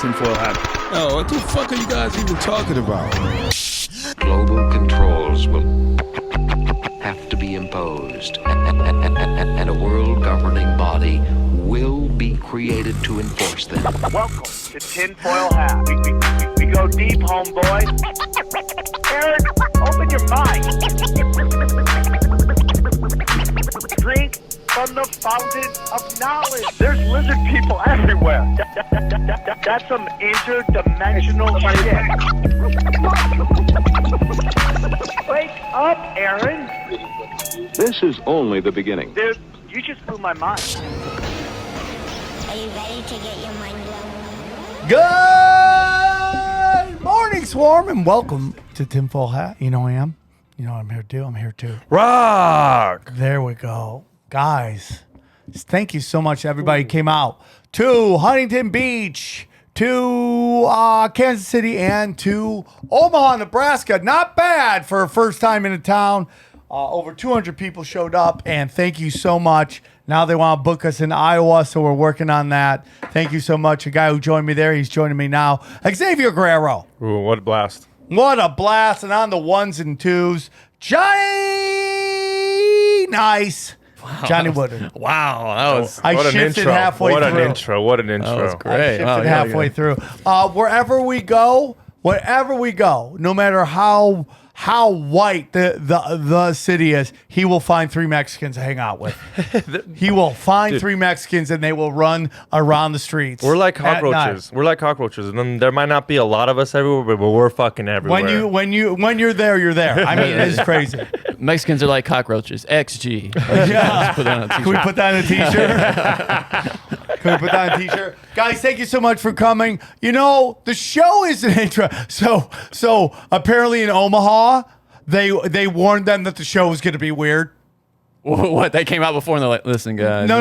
tinfoil hat. Oh, what the fuck are you guys even talking about? Global controls will have to be imposed, and a world governing body will be created to enforce them. Welcome to Tinfoil Hat. We go deep, homeboy. Aaron, open your mind. Drink from the fountain of knowledge. There's lizard people everywhere. That's some interdimensional shit. Wake up, Aaron. This is only the beginning. Dude, you just blew my mind. Are you ready to get your mind blown? Good morning, Swarm, and welcome to Tinfoil Hat. You know I am. You know I'm here too. I'm here too. Rock! There we go. Guys, thank you so much to everybody who came out to Huntington Beach, to Kansas City, and to Omaha, Nebraska. Not bad for a first time in a town. Over 200 people showed up, and thank you so much. Now they want to book us in Iowa, so we're working on that. Thank you so much. A guy who joined me there, he's joining me now. Xavier Guerrero. Ooh, what a blast. What a blast. And on the ones and twos, Johnny Nice. Wow. Johnny Woodard. Wow, that was I shifted halfway what through. An intro. What an intro. That was great. I shifted halfway through. Wherever we go, no matter how white the city is, he will find three Mexicans to hang out with. He will find three Mexicans and they will run around the streets. We're like cockroaches. We're like cockroaches. And then there might not be a lot of us everywhere, but we're fucking everywhere. When you're there, you're there. I mean, it's crazy. Mexicans are like cockroaches. XG. Yeah. Put that on a t-shirt. Can we put that in a t-shirt? Can we put that in a t-shirt? Guys, thank you so much for coming. You know, the show is an intro. So apparently in Omaha, they warned them that the show was going to be weird. What? They came out before and they're like, listen, guys. No.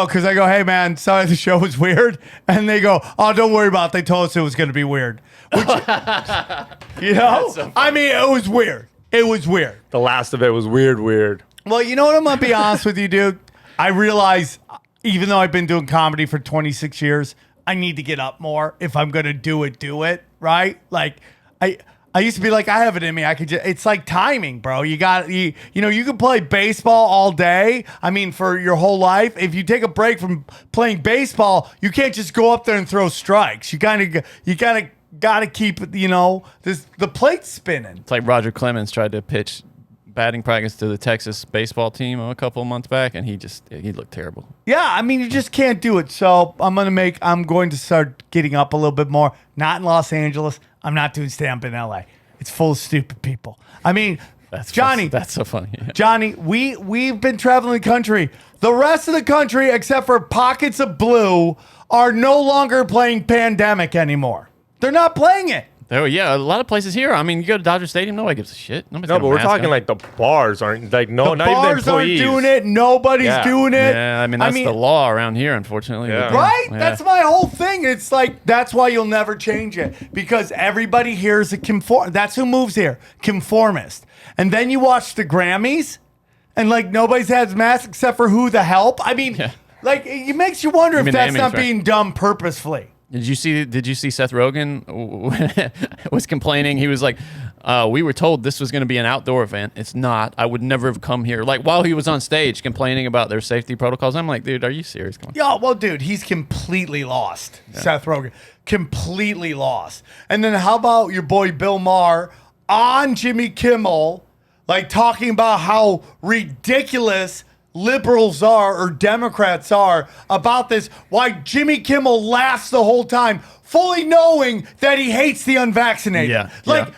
Because I go, hey, man, sorry the show was weird. And they go, oh, don't worry about it. They told us it was going to be weird. Which, you know? So I mean, it was weird. It was weird. The last of it was weird. Well, you know what? I'm going to be honest with you, dude. I realize, even though I've been doing comedy for 26 years, I need to get up more. If I'm going to do it, right? Like, I used to be like, I have it in me. I could just, it's like timing, bro. You know, you can play baseball all day. I mean, for your whole life. If you take a break from playing baseball, you can't just go up there and throw strikes. You kind of got to keep, you know, the plate spinning. It's like Roger Clemens tried to pitch batting practice to the Texas baseball team a couple of months back, and he looked terrible. Yeah, I mean, you just can't do it. So I'm going to start getting up a little bit more. Not in Los Angeles. I'm not doing stand-up in LA. It's full of stupid people. I mean, Johnny. That's so funny. Yeah. Johnny, we've been traveling the country. The rest of the country, except for pockets of blue, are no longer playing Pandemic anymore. They're not playing it. Oh, yeah, a lot of places here. I mean, you go to Dodger Stadium, nobody gives a shit. Nobody's No, got but a we're mask talking on. like the bars aren't, like, no, The not even the bars aren't employees. doing it. Nobody's doing it. Yeah, I mean, that's the law around here, unfortunately. Yeah. Right? Yeah. That's my whole thing. It's like, that's why you'll never change it. Because everybody here is a that's who moves here. Conformist. And then you watch the Grammys, and like nobody's has masks except for Who the Help. I mean, like, it makes you wonder if mean the that's Emmys, not right? being done purposefully. Did you see Seth Rogen was complaining? He was like, we were told this was going to be an outdoor event. It's not. I would never have come here. Like, while he was on stage complaining about their safety protocols. I'm like, dude, are you serious? Come on. Yeah, well, dude, he's completely lost. Yeah. Seth Rogen. Completely lost. And then how about your boy Bill Maher on Jimmy Kimmel, like talking about how ridiculous liberals are or Democrats are about this, why Jimmy Kimmel laughs the whole time, fully knowing that he hates the unvaccinated. Yeah.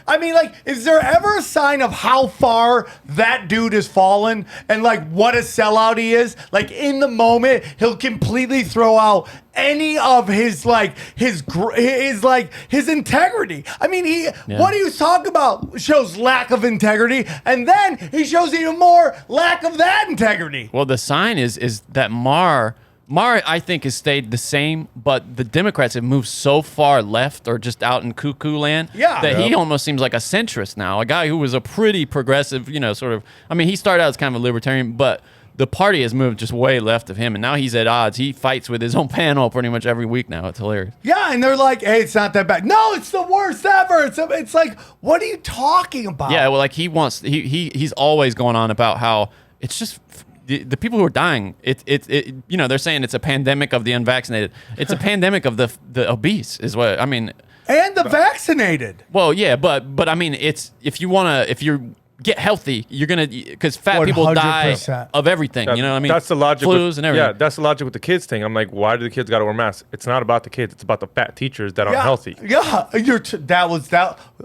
I mean, like, is there ever a sign of how far that dude has fallen and like what a sellout he is? Like, in the moment, he'll completely throw out any of his integrity. I mean, what he was talking about shows lack of integrity, and then he shows even more lack of that integrity. Well, the sign is that Maher, I think, has stayed the same, but the Democrats have moved so far left or just out in cuckoo land that he almost seems like a centrist now, a guy who was a pretty progressive, you know, sort of. I mean, he started out as kind of a libertarian, but the party has moved just way left of him, and now he's at odds. He fights with his own panel pretty much every week now. It's hilarious. Yeah, and they're like, "Hey, it's not that bad." No, it's the worst ever. It's like, what are you talking about? Yeah, well, like he's always going on about how it's just the people who are dying. They're saying it's a pandemic of the unvaccinated. It's a pandemic of the obese, is what I mean. And the vaccinated. Well, yeah, but I mean, it's if you get healthy, you're gonna because fat people die 100%. of everything. You know what I mean? That's the logic. Flus and everything. Yeah, that's the logic with the kids thing. I'm like, why do the kids got to wear masks? It's not about the kids. It's about the fat teachers that aren't healthy. Yeah,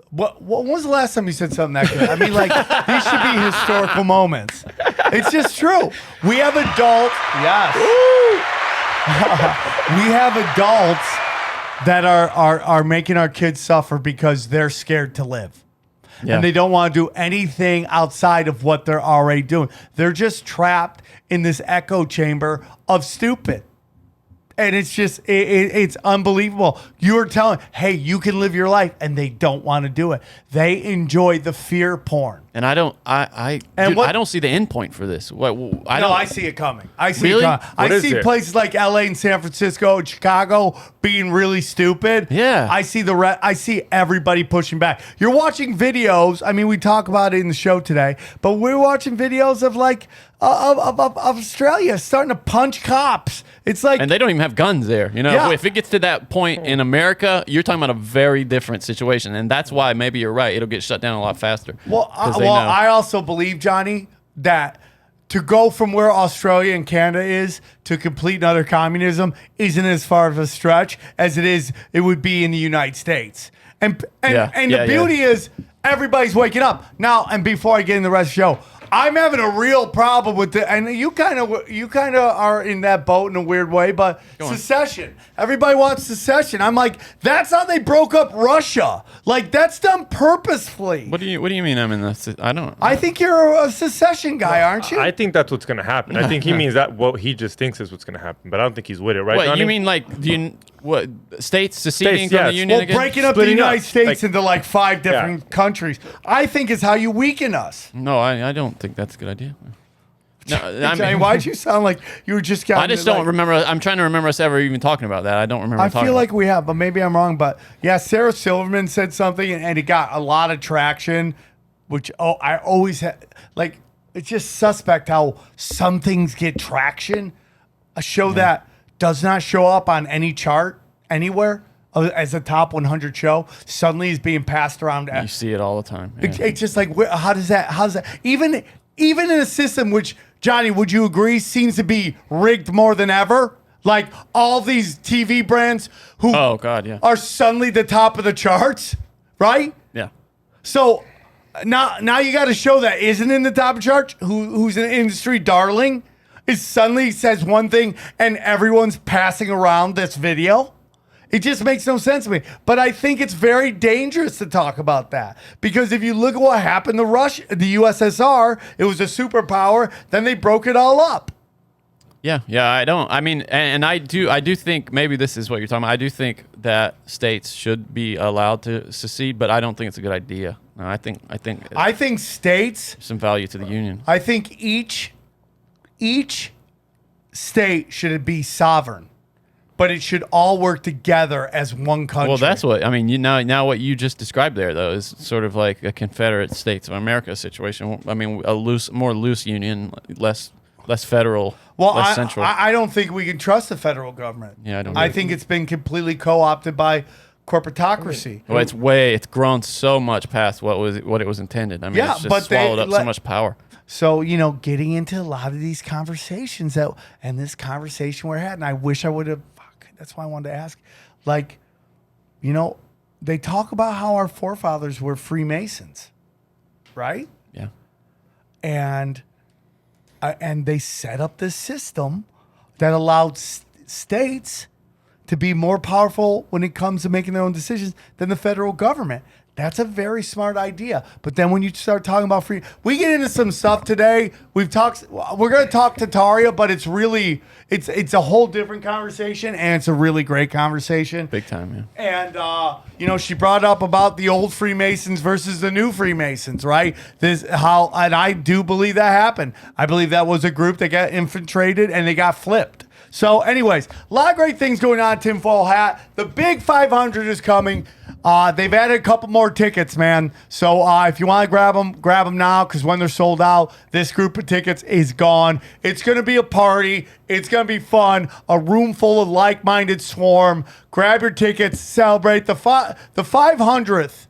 What was the last time you said something that good? I mean, like these should be historical moments. It's just true. We have adults. Yes. We have adults that are making our kids suffer because they're scared to live. Yeah. And they don't want to do anything outside of what they're already doing. They're just trapped in this echo chamber of stupid. And it's just, it's unbelievable. You're telling, hey, you can live your life, and they don't want to do it. They enjoy the fear porn. And I don't, I don't see the end point for this. I see it coming. I see Really? it coming. I What see is it? places like LA and San Francisco and Chicago being really stupid. Yeah. I see everybody pushing back. You're watching videos. I mean, we talk about it in the show today, but we're watching videos of like of Australia starting to punch cops. It's like, and they don't even have guns there. You know, Yeah. if it gets to that point in America, you're talking about a very different situation, and that's why maybe you're right. It'll get shut down a lot faster. 'Cause they know. I also believe, Johnny, that to go from where Australia and Canada is to complete and utter communism isn't as far of a stretch as it would be in the United States. And the beauty is everybody's waking up now. And before I get in the rest of the show, I'm having a real problem with it, and you kind of are in that boat in a weird way. But secession, everybody wants secession. I'm like, that's how they broke up Russia. Like that's done purposefully. What do you mean? I'm in this? I don't. I think you're a secession guy, aren't you? I think that's what's going to happen. I think he means that what he just thinks is what's going to happen, but I don't think he's with it, right? What Johnny? you mean? Like what states seceding from the yes. union Well, again? breaking up the Splitting United up. States Like- into like 5 different countries, I think is how you weaken us. No, I don't think that's a good idea. No, Johnny, why'd you sound like you were just I just don't remember. I'm trying to remember us ever even talking about that. I don't remember. I talking feel about like we have, but maybe I'm wrong. But yeah, Sarah Silverman said something, and it got a lot of traction. Which I always had. Like it's just suspect how some things get traction. A show that does not show up on any chart anywhere as a top 100 show suddenly is being passed around. You see it all the time. Yeah. It's just like how does that even in a system which, Johnny, would you agree seems to be rigged more than ever? Like all these TV brands who Oh God, yeah. are suddenly the top of the charts, right? Yeah. So now you got a show that isn't in the top of charts, who's an industry darling, is suddenly says one thing and everyone's passing around this video. It just makes no sense to me. But I think it's very dangerous to talk about that. Because if you look at what happened to the USSR, it was a superpower, then they broke it all up. Yeah, I mean, and I do think maybe this is what you're talking about. I do think that states should be allowed to secede, but I don't think it's a good idea. No, I think States, some value to the union. I think each state should be sovereign, but it should all work together as one country. Well, that's what I mean. Now what you just described there, though, is sort of like a Confederate States of America situation. I mean, more loose union, less federal, less central. I don't think we can trust the federal government. Yeah, I don't I either. think it's been completely co-opted by corporatocracy. Well, it's grown so much past what it was intended. I mean, Yeah, it's just but they swallowed up so let- much power. So, getting into a lot of these conversations and this conversation we're having, I wish I would have, that's why I wanted to ask. Like, they talk about how our forefathers were Freemasons, right? Yeah. And they set up this system that allowed states to be more powerful when it comes to making their own decisions than the federal government. That's a very smart idea. But then when you start talking about free, we get into some stuff today. We're going to talk to Taria, but it's really, it's a whole different conversation, and it's a really great conversation. Big time, yeah. And she brought up about the old Freemasons versus the new Freemasons, right? And I do believe that happened. I believe that was a group that got infiltrated and they got flipped. So, anyways, a lot of great things going on. Tinfoil Hat. The big 500 is coming. They've added a couple more tickets, man. So if you want to grab them now, because when they're sold out, this group of tickets is gone. It's going to be a party. It's going to be fun. A room full of like-minded swarm. Grab your tickets. Celebrate. The 500th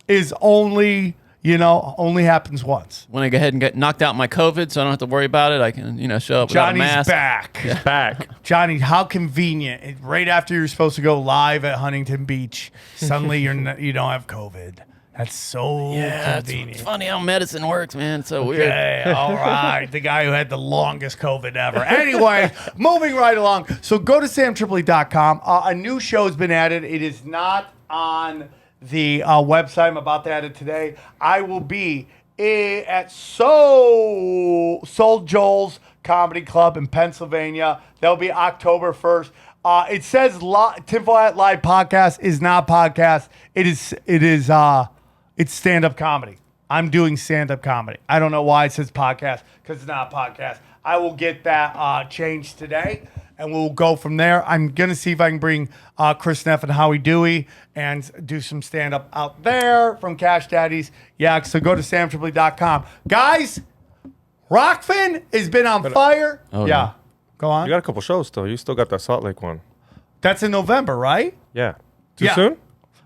is only happens once. When I go ahead and get knocked out my COVID, so I don't have to worry about it, I can, show up without a mask. Back. He's back. Johnny, how convenient. Right after you're supposed to go live at Huntington Beach, suddenly you don't have COVID. That's so convenient. It's funny how medicine works, man. It's so weird. Okay, all right. The guy who had the longest COVID ever. Anyway, moving right along. So go to samtripoli.com. A new show has been added. It is not on the website. I'm about to add it today. I will be at Soul Joel's Comedy Club in Pennsylvania. That'll be October 1st. It says Tinfoil Hat Live Podcast is not podcast. It's stand-up comedy. I'm doing stand-up comedy. I don't know why it says podcast, because it's not a podcast. I will get that changed today, and we'll go from there. I'm going to see if I can bring Chris Neff and Howie Dewey and do some stand-up out there from Cash Daddies. Yeah, so go to samtripoli.com. Guys, Rockfin has been on fire. Oh, yeah. yeah. Go on. You got a couple shows still. You still got that Salt Lake one. That's in November, right? Yeah. Too soon?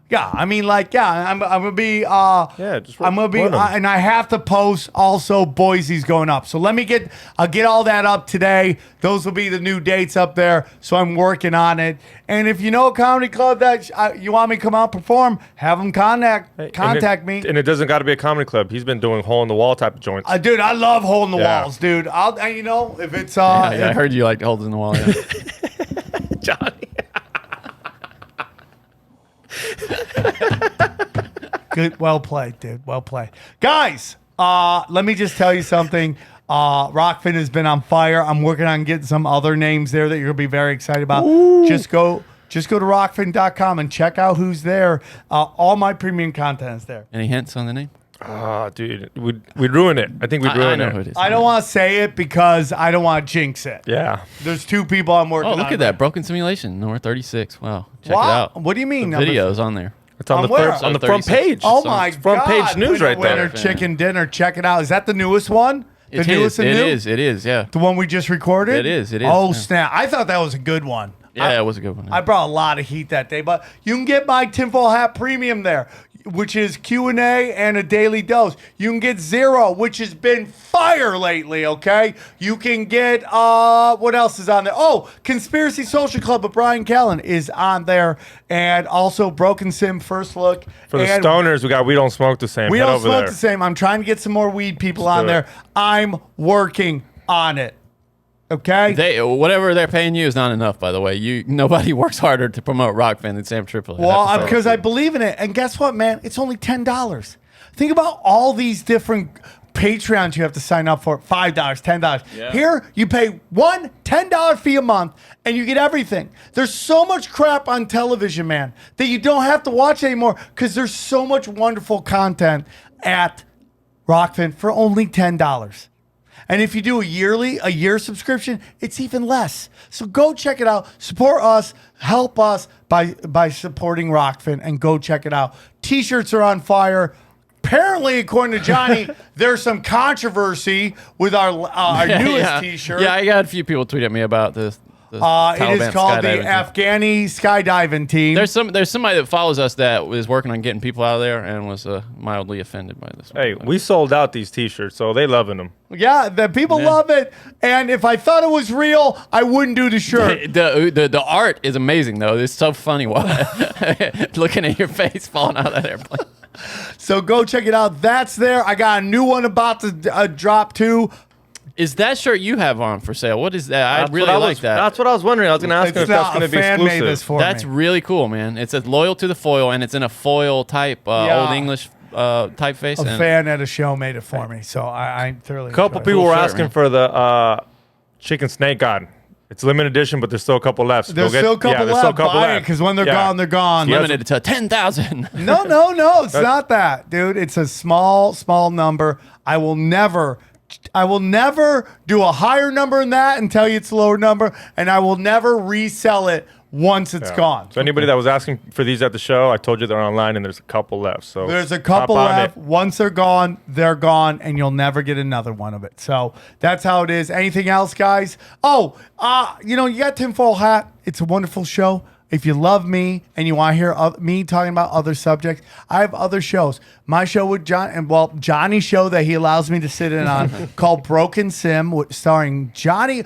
Yeah, I mean, I'm gonna be. Just I'm gonna be, run 'em. and I have to post. Also, Boise's going up, so I'll get all that up today. Those will be the new dates up there. So I'm working on it. And if you know a comedy club that you want me to come out and perform, have them contact me. And it doesn't got to be a comedy club. He's been doing hole in the wall type of joints. Dude, I love hole in the Yeah. walls, dude. If it's I heard you like holding the wall. Yeah. Johnny. Good, well played, dude. Well played, guys. Let me just tell you something. Rockfin has been on fire. I'm working on getting some other names there that you're gonna be very excited about. Ooh. Just go to rockfin.com and check out who's there. All my premium content is there. Any hints on the name? Dude, we'd ruin it. I think we'd ruin I know it. who it is. I don't want to say it because I don't want to jinx it. Yeah. There's two people I'm working on. Oh, look at that. Broken Simulation, number 36. Wow. Check it Wow. out. What do you mean? The video's on there. It's on On the where? on the 36. front page. Oh It's on my front God. page news right Winner, there. chicken dinner. Check it out. Is that the newest one? The It newest and new? is. It is, yeah. The one we just recorded? It is. Oh, yeah. snap. I thought that was a good one. Yeah, it was a good one. I brought a lot of heat that day, but you can get my Tinfoil Hat Premium there, which is Q&A and a daily dose. You can get Zero, which has been fire lately, okay? You can get, what else is on there? Oh, Conspiracy Social Club with Brian Callen is on there, and also Broken Sim First Look. For the and stoners, we got We Don't Smoke the Same. We Head Don't over Smoke there. the Same. I'm trying to get some more weed people on do there. it. I'm working on it. Okay? Whatever they're paying you is not enough, by the way. Nobody works harder to promote Rockfin than Sam Tripoli. Well, because I believe in it. And guess what, man? It's only $10. Think about all these different Patreons you have to sign up for. $5, $10. Yeah. Here, you pay one $10 fee a month, and you get everything. There's so much crap on television, man, that you don't have to watch anymore because there's so much wonderful content at Rockfin for only $10. And if you do a year subscription, it's even less. So go check it out. Support us. Help us by supporting Rockfin, and go check it out. T-shirts are on fire. Apparently, according to Johnny, there's some controversy with our newest T-shirt. Yeah, I got a few people tweet at me about this. It Taliban is called the skydiving team. Afghani skydiving team. There's somebody that follows us that was working on getting people out of there and was mildly offended by this. Hey, we sold out these T-shirts, so they loving them. Yeah, the people love it. And if I thought it was real, I wouldn't do the shirt. The art is amazing though. It's so funny looking at your face falling out of that airplane. So go check it out. That's there. I got a new one about to drop too. Is that shirt you have on for sale? What is that? I really like that. That's what I was wondering. I was going to ask him if that's going to be fan made exclusive. this for That's me. really cool, man. It's a loyal to the foil, and it's in a foil type, Old English typeface. A and fan at a show made it for me, so I thoroughly. A couple enjoy it. people were shirt, asking man. for the chicken snake god. It's limited edition, but there's still a couple left. So There's still a couple left. Buy it, because when they're gone, they're gone. limited to 10,000. No, it's not that, dude. It's a small number. I will never do a higher number than that and tell you it's a lower number, and I will never resell it once it's gone. So anybody that was asking for these at the show, I told you they're online, and there's a couple left. So There's a couple hop on left. it. Once they're gone, and you'll never get another one of it. So that's how it is. Anything else, guys? Oh, you got Tinfoil Hat. It's a wonderful show. If you love me and you want to hear me talking about other subjects, I have other shows. My show with Johnny's show that he allows me to sit in on called Broken Sim, starring Johnny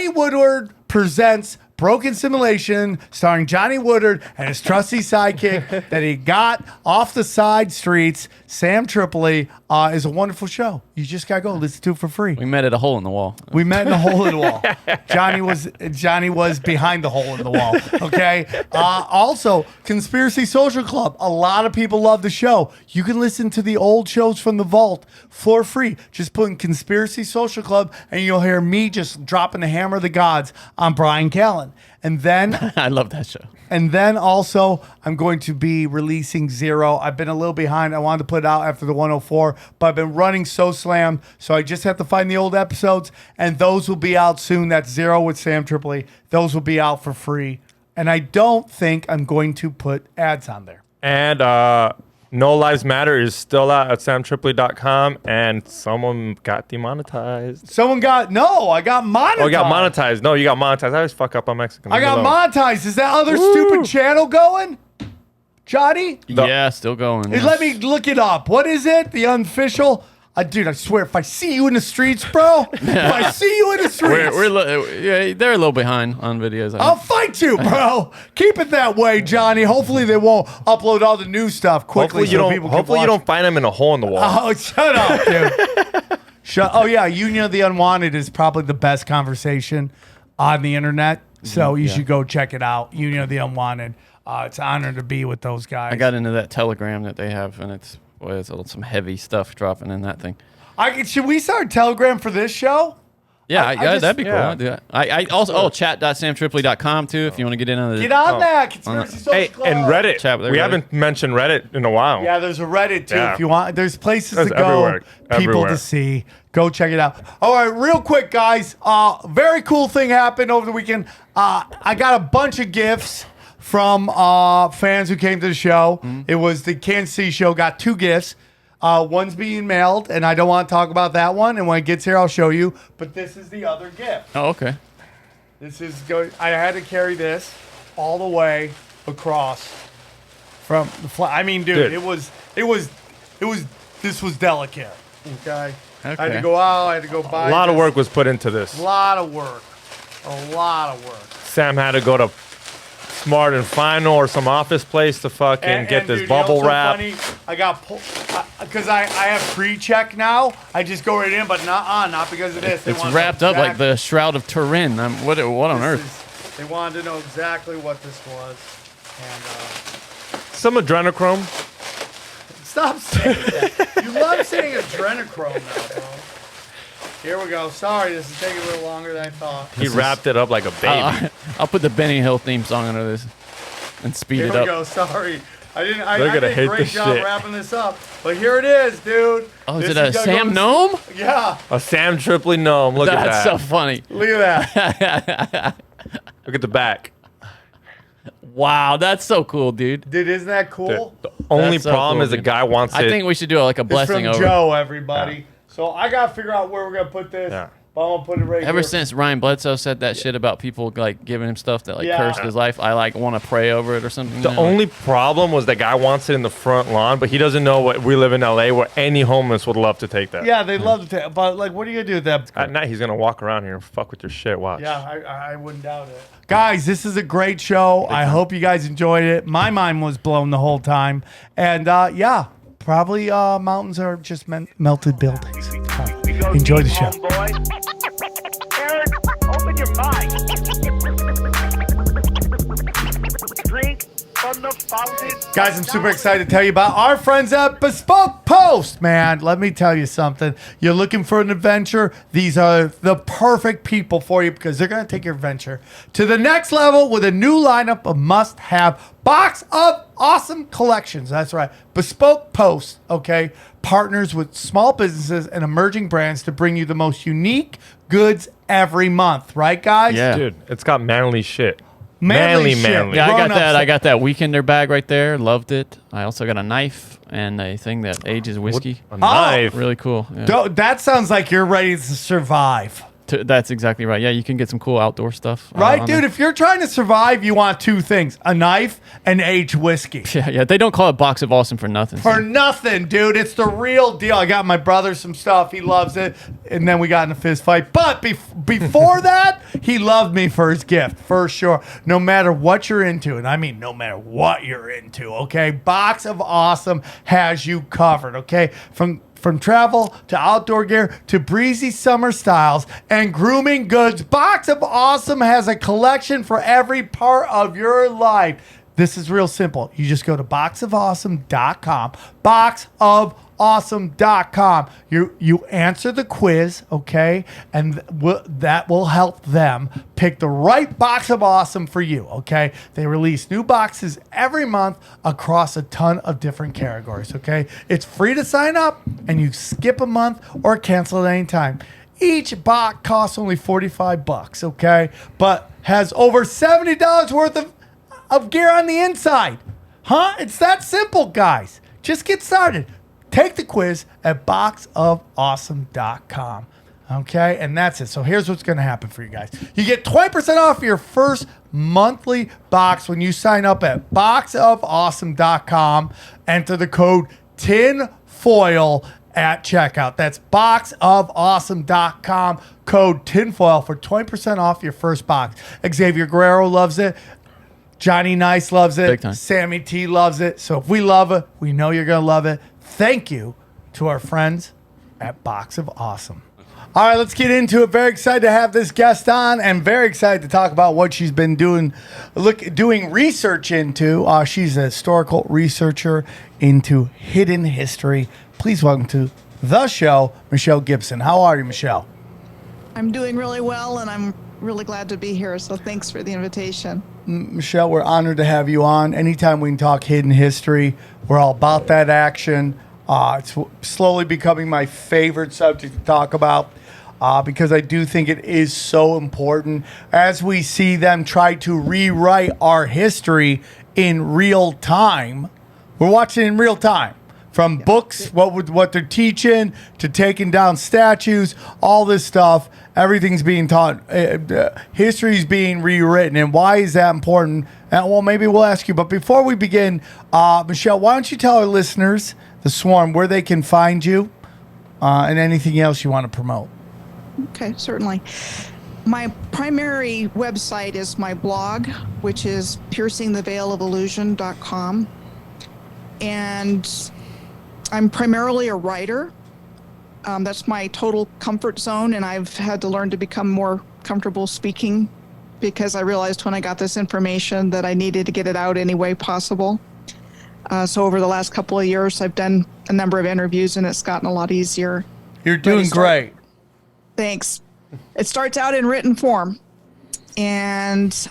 Woodward presents Broken Simulation, starring Johnny Woodward and his trusty sidekick that he got off the side streets. Sam Tripoli is a wonderful show. You just gotta go listen to it for free. We met at a hole in the wall. We met in the hole in the wall. Johnny was behind the hole in the wall. Okay. Also, Conspiracy Social Club. A lot of people love the show. You can listen to the old shows from the vault for free. Just put in Conspiracy Social Club, and you'll hear me just dropping the hammer of the gods on Brian Callen. And then I love that show. And then also, I'm going to be releasing Zero. I've been a little behind. I wanted to put it out after the 104, but I've been running so slammed, so I just have to find the old episodes, and those will be out soon. That's Zero with Sam Tripoli. Those will be out for free. And I don't think I'm going to put ads on there. And No Lives Matter is still out at samtripoli.com, and someone got demonetized. I got monetized. Oh, you got monetized. No, you got monetized. I always fuck up on Mexican. I got monetized. Is that other stupid channel going? Johnny? Yeah, still going. Hey, let me look it up. What is it? The unofficial? Dude, I swear, if I see you in the streets, bro, they're a little behind on videos. I'll fight you, bro. Keep it that way, Johnny. Hopefully they won't upload all the new stuff quickly. Hopefully you don't find them in a hole in the wall. Oh, shut up, dude. Oh, yeah. Union of the Unwanted is probably the best conversation on the internet. So you should go check it out. Union of the Unwanted. It's an honor to be with those guys. I got into that Telegram that they have, and it's some heavy stuff dropping in that thing. Should we start a Telegram for this show? Yeah, that'd be cool. yeah. I'll do that. I also chat.samtripoli.com too if you want to get into the Get on that. Conspiracy Social Hey, Club. and Reddit. Chat with We Reddit. haven't mentioned Reddit in a while. Yeah, there's a Reddit too Yeah. if you want. There's places There's to go, people everywhere. to see. Go check it out. All right, real quick, guys. Very cool thing happened over the weekend. I got a bunch of gifts from fans who came to the show. It was the Kansas City show. Got 2 gifts. One's being mailed, and I don't want to talk about that one. And when it gets here, I'll show you. But this is the other gift. Oh, okay. This is going. I had to carry this all the way across from the flat. I mean, dude, it was. This was delicate. Okay. I had to go out. I had to go buy. A lot of this. work was put into this. A lot of work. A lot of work. Sam had to go to Smart and Final or some office place to fucking get this dude, bubble you know wrap. what's so funny? I got because I have pre-check now. I just go right in, but not because of this. They It's want wrapped up like the Shroud of Turin. What on earth? They wanted to know exactly what this was, and Some adrenochrome. stop saying that. You love saying adrenochrome now, bro. Here we go. Sorry, this is taking a little longer than I thought. He wrapped it up like a baby. I'll put the Benny Hill theme song under this and speed Here it we up. go. Sorry. I They're did gonna a hate great this job shit. wrapping this up. But here it is, dude. Oh, is This it a gonna Sam go- Gnome? Yeah. A Sam Tripoli gnome. Look at That's that. so funny. Look at that. Look at the back. Wow, that's so cool, dude. Dude, isn't that cool? The only That's so problem cool, is the dude. guy wants it. I think we should do like a It's blessing from over. Joe, everybody. So I gotta figure out where we're gonna put this. Yeah. But I'm gonna put it right Ever here. since Ryan Bledsoe said that shit about people like giving him stuff that like Yeah. cursed his life, I like want to pray over it or something. The only problem was that guy wants it in the front lawn, but he doesn't know what we live in LA where any homeless would love to take that. Yeah, they love to take, but like, what are you gonna do with that? At night, he's going to walk around here and fuck with your shit. Watch. Yeah, I wouldn't doubt it. Guys, this is a great show. I hope you guys enjoyed it. My mind was blown the whole time. And yeah, probably mountains are just melted buildings. go Enjoy the deep, show. homeboy. Aaron, open your mind. Drink from the fountain. Guys, I'm super excited to tell you about our friends at Bespoke Post, man. Let me tell you something. You're looking for an adventure. These are the perfect people for you because they're going to take your adventure to the next level with a new lineup of must-have box of awesome collections. That's right. Bespoke Post, okay, partners with small businesses and emerging brands to bring you the most unique goods every month. Right, guys? Yeah. Dude, it's got manly shit. Manly shit. Manly. Yeah, I got Grown-ups that. that- I got that Weekender bag right there. Loved it. I also got a knife and a thing that ages whiskey. A knife. Really cool. Yeah. That sounds like you're ready to survive. That's exactly right. Yeah, you can get some cool outdoor stuff. Right, on dude? there. If you're trying to survive, you want two things: a knife and aged whiskey. Yeah. They don't call it Box of Awesome for nothing. For nothing, dude. It's the real deal. I got my brother some stuff. He loves it. And then we got in a fist fight. But before that, he loved me for his gift, for sure. No matter what you're into, and I mean no matter what you're into, okay? Box of Awesome has you covered, okay? From travel to outdoor gear to breezy summer styles and grooming goods, Box of Awesome has a collection for every part of your life. This is real simple. You just go to boxofawesome.com, boxofawesome.com. You answer the quiz, okay? And that will help them pick the right Box of Awesome for you, okay? They release new boxes every month across a ton of different categories, okay? It's free to sign up, and you skip a month or cancel at any time. Each box costs only $45, okay? But has over $70 worth of gear on the inside. Huh? It's that simple, guys. Just get started. Take the quiz at boxofawesome.com. Okay, and that's it. So here's what's going to happen for you guys. You get 20% off your first monthly box when you sign up at boxofawesome.com. Enter the code TINFOIL at checkout. That's boxofawesome.com. Code TINFOIL for 20% off your first box. Xavier Guerrero loves it. Johnny Nice loves it. Big time. Sammy T loves it. So if we love it, we know you're going to love it. Thank you to our friends at Box of Awesome. All right, let's get into it. Very excited to have this guest on and very excited to talk about what she's been doing research into. She's a historical researcher into hidden history. Please welcome to the show, Michelle Gibson. How are you, Michelle? I'm doing really well, and I'm really glad to be here. So thanks for the invitation. Michelle, we're honored to have you on. Anytime we can talk hidden history, we're all about that action. It's slowly becoming my favorite subject to talk about because I do think it is so important as we see them try to rewrite our history in real time. We're watching in real time. From books, what they're teaching, to taking down statues, all this stuff, everything's being taught. History's being rewritten. And why is that important? Well, maybe we'll ask you. But before we begin, Michelle, why don't you tell our listeners, the Swarm, where they can find you and anything else you want to promote? Okay, certainly. My primary website is my blog, which is piercingtheveilofillusion.com. And I'm primarily a writer. That's my total comfort zone, and I've had to learn to become more comfortable speaking because I realized when I got this information that I needed to get it out any way possible. So over the last couple of years, I've done a number of interviews, and it's gotten a lot easier. You're doing great. Thanks. It starts out in written form, and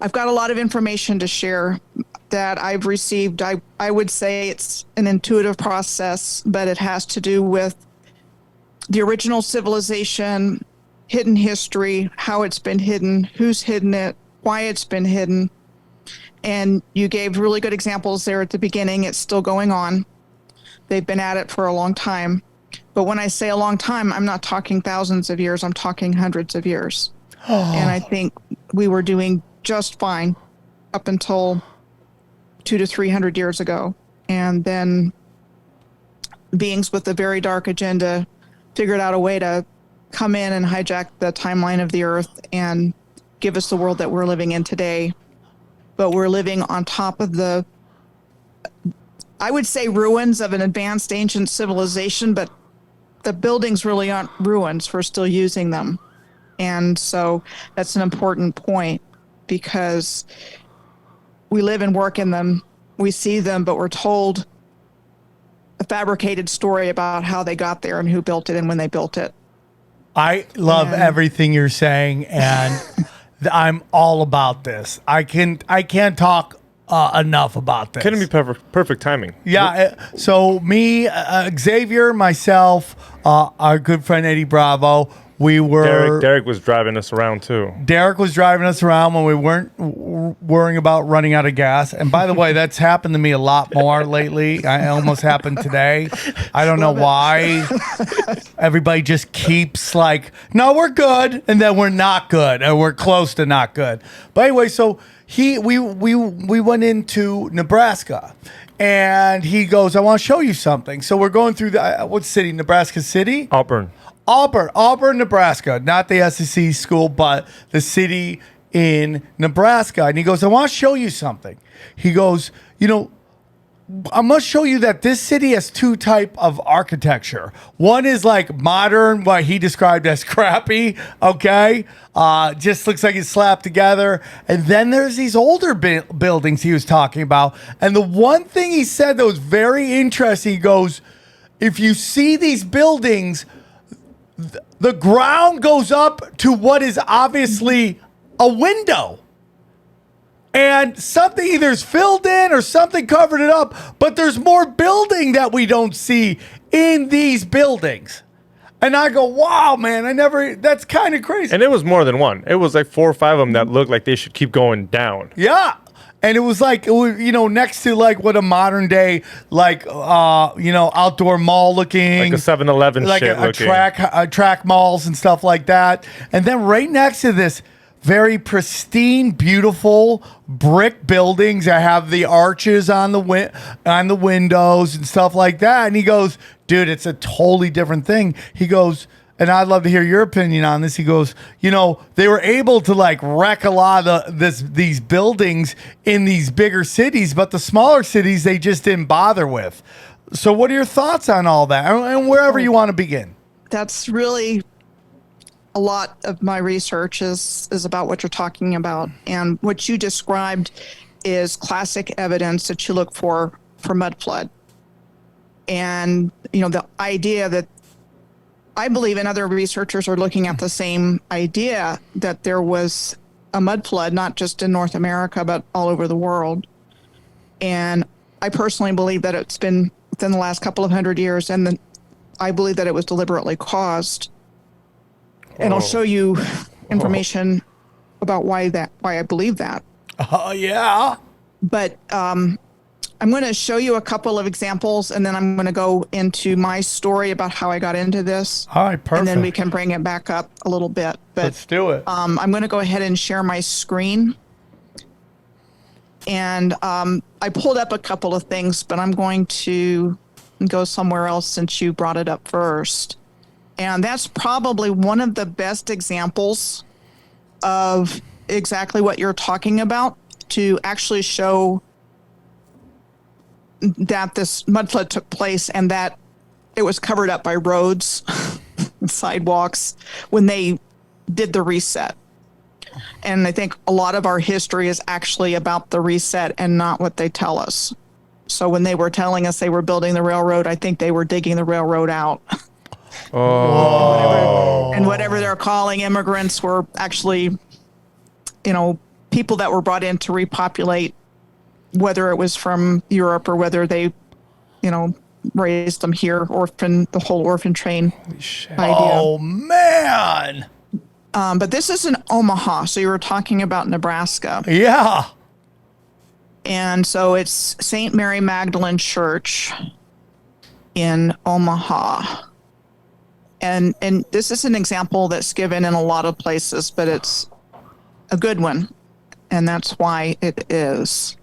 I've got a lot of information to share that I've received. I would say it's an intuitive process, but it has to do with the original civilization, hidden history, how it's been hidden, who's hidden it, why it's been hidden. And you gave really good examples there at the beginning. It's still going on. They've been at it for a long time. But when I say a long time, I'm not talking thousands of years. I'm talking hundreds of years. And I think we were doing just fine up until 200 to 300 years ago. And then beings with a very dark agenda figured out a way to come in and hijack the timeline of the earth and give us the world that we're living in today. But we're living on top of the, I would say, ruins of an advanced ancient civilization, but the buildings really aren't ruins. We're still using them. And so that's an important point because we live and work in them. We see them, but we're told a fabricated story about how they got there and who built it and when they built it. I love everything you're saying, and I'm all about this. I can't talk enough about this. Couldn't be perfect timing. Yeah. So me, Xavier, myself, our good friend Eddie Bravo, we were. Derek was driving us around too. Derek was driving us around when we weren't worrying about running out of gas. And by the way, that's happened to me a lot more lately. I almost happened today. I don't know why. Everybody just keeps like, no, we're good, and then we're not good, and we're close to not good. But anyway, so we went into Nebraska. And he goes, I want to show you something. So we're going through what city? Nebraska City? Auburn, Nebraska. Not the SEC school, but the city in Nebraska. And he goes, I want to show you something. He goes, I must show you that this city has two type of architecture. One is like modern, what he described as crappy, okay? Just looks like it's slapped together. And then there's these older buildings he was talking about. And the one thing he said that was very interesting, he goes, if you see these buildings, the ground goes up to what is obviously a window. And something either is filled in or something covered it up, but there's more building that we don't see in these buildings. And I go, wow, man, that's kind of crazy. And it was more than one. It was like 4 or 5 of them that looked like they should keep going down. Yeah. And it was like, next to like what a modern day, like, outdoor mall looking. Like a 7-Eleven like shit a looking. track malls and stuff like that. And then right next to this, very pristine, beautiful brick buildings that have the arches on the windows and stuff like that. And he goes, dude, it's a totally different thing. He goes, and I'd love to hear your opinion on this. He goes, they were able to like wreck a lot of these buildings in these bigger cities, but the smaller cities they just didn't bother with. So what are your thoughts on all that? And wherever you want to begin. That's really a lot of my research is about what you're talking about. And what you described is classic evidence that you look for mud flood. And, the idea that I believe and other researchers are looking at the same idea that there was a mud flood, not just in North America, but all over the world. And I personally believe that it's been within the last couple of 100 years, and I believe that it was deliberately caused. And I'll show you information about why I believe that. Oh, yeah. But I'm going to show you a couple of examples, and then I'm going to go into my story about how I got into this. All right, perfect. And then we can bring it back up a little bit. But, let's do it. I'm going to go ahead and share my screen. And I pulled up a couple of things, but I'm going to go somewhere else since you brought it up first. And that's probably one of the best examples of exactly what you're talking about to actually show that this mud flood took place and that it was covered up by roads and sidewalks when they did the reset. And I think a lot of our history is actually about the reset and not what they tell us. So when they were telling us they were building the railroad, I think they were digging the railroad out. Oh. And whatever they're calling immigrants were actually, people that were brought in to repopulate, whether it was from Europe or whether they, raised them here, the whole orphan train idea. Oh, man. But this is in Omaha. So you were talking about Nebraska. Yeah. And so it's St. Mary Magdalene Church in Omaha. And this is an example that's given in a lot of places, but it's a good one. And that's why it is.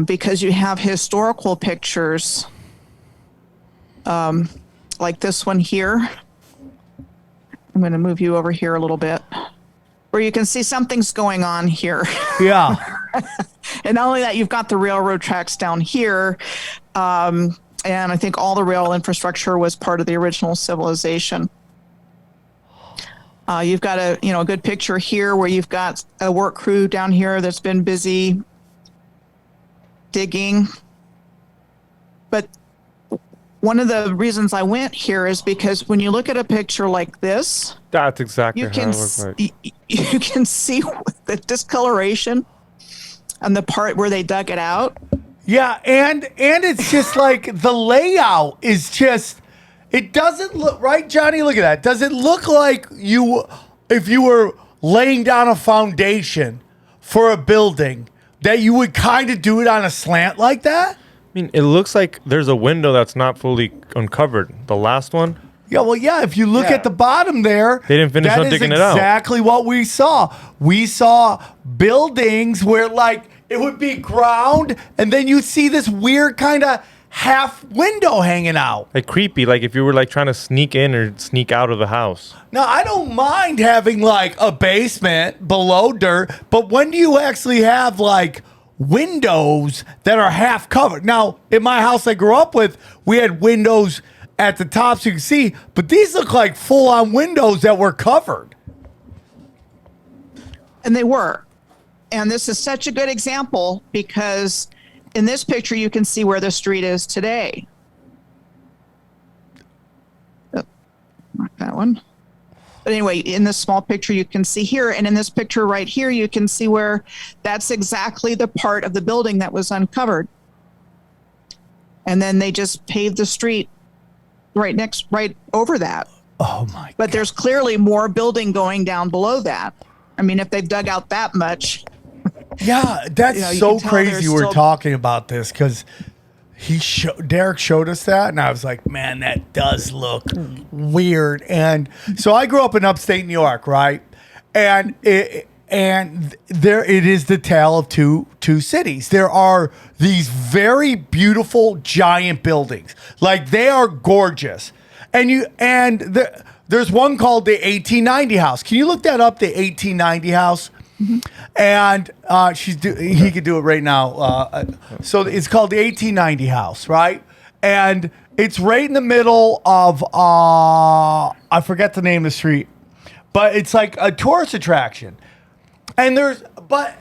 Because you have historical pictures like this one here. I'm going to move you over here a little bit, where you can see something's going on here. Yeah. And not only that, you've got the railroad tracks down here. And I think all the rail infrastructure was part of the original civilization. You've got a good picture here where you've got a work crew down here that's been busy digging. But one of the reasons I went here is because when you look at a picture like this, That's exactly you how can it looks like. you can see the discoloration on the part where they dug it out. Yeah, and it's just like the layout is just. It doesn't look right, Johnny. Look at that. Does it look like if you were laying down a foundation for a building, that you would kind of do it on a slant like that? I mean, it looks like there's a window that's not fully uncovered. The last one. Yeah, well, yeah. If you look at the bottom there, They didn't finish on digging it out. Exactly what we saw. We saw buildings where like it would be ground, and then you see this weird kind of half window hanging out. Like creepy, like if you were like trying to sneak in or sneak out of the house. Now, I don't mind having like a basement below dirt, but when do you actually have like windows that are half covered? Now, in my house I grew up with, we had windows at the top so you can see, but these look like full-on windows that were covered. And they were. And this is such a good example because in this picture, you can see where the street is today. Oh, not that one. But anyway, in this small picture, you can see here. And in this picture right here, you can see where that's exactly the part of the building that was uncovered. And then they just paved the street right over that. Oh, my But there's clearly more building going down below that. I mean, if they've dug out that much. Yeah, that's You so can tell crazy there's we're still- talking about this because Derek showed us that, and I was like, man, that does look weird. And so I grew up in upstate New York, right? And there it is the tale of two cities. There are these very beautiful giant buildings, like they are gorgeous, there's one called the 1890 house. Can you look that up? The 1890 house. And he could do it right now. So it's called the 1890 house, right? And it's right in the middle of I forget the name of the street, but it's like a tourist attraction. And but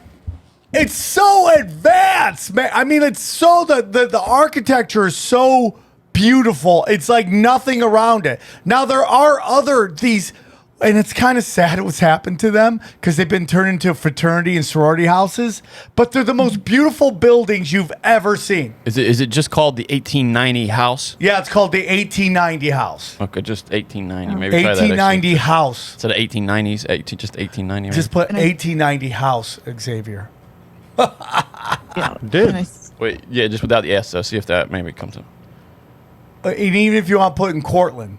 it's so advanced, man. I mean, it's so the architecture is so beautiful. It's like nothing around it. Now there are these. And it's kind of sad what's happened to them because they've been turned into fraternity and sorority houses. But they're the most beautiful buildings you've ever seen. Is it just called the 1890 house? Yeah, it's called the 1890 house. Okay, just 1890. Maybe try that. 1890 house. Instead of 1890s, just 1890. Maybe. Just put 1890 house, Xavier. Yeah. Did. And I- Wait, yeah, just without the S, though. See if that maybe comes up. And even if you want to put in Cortland,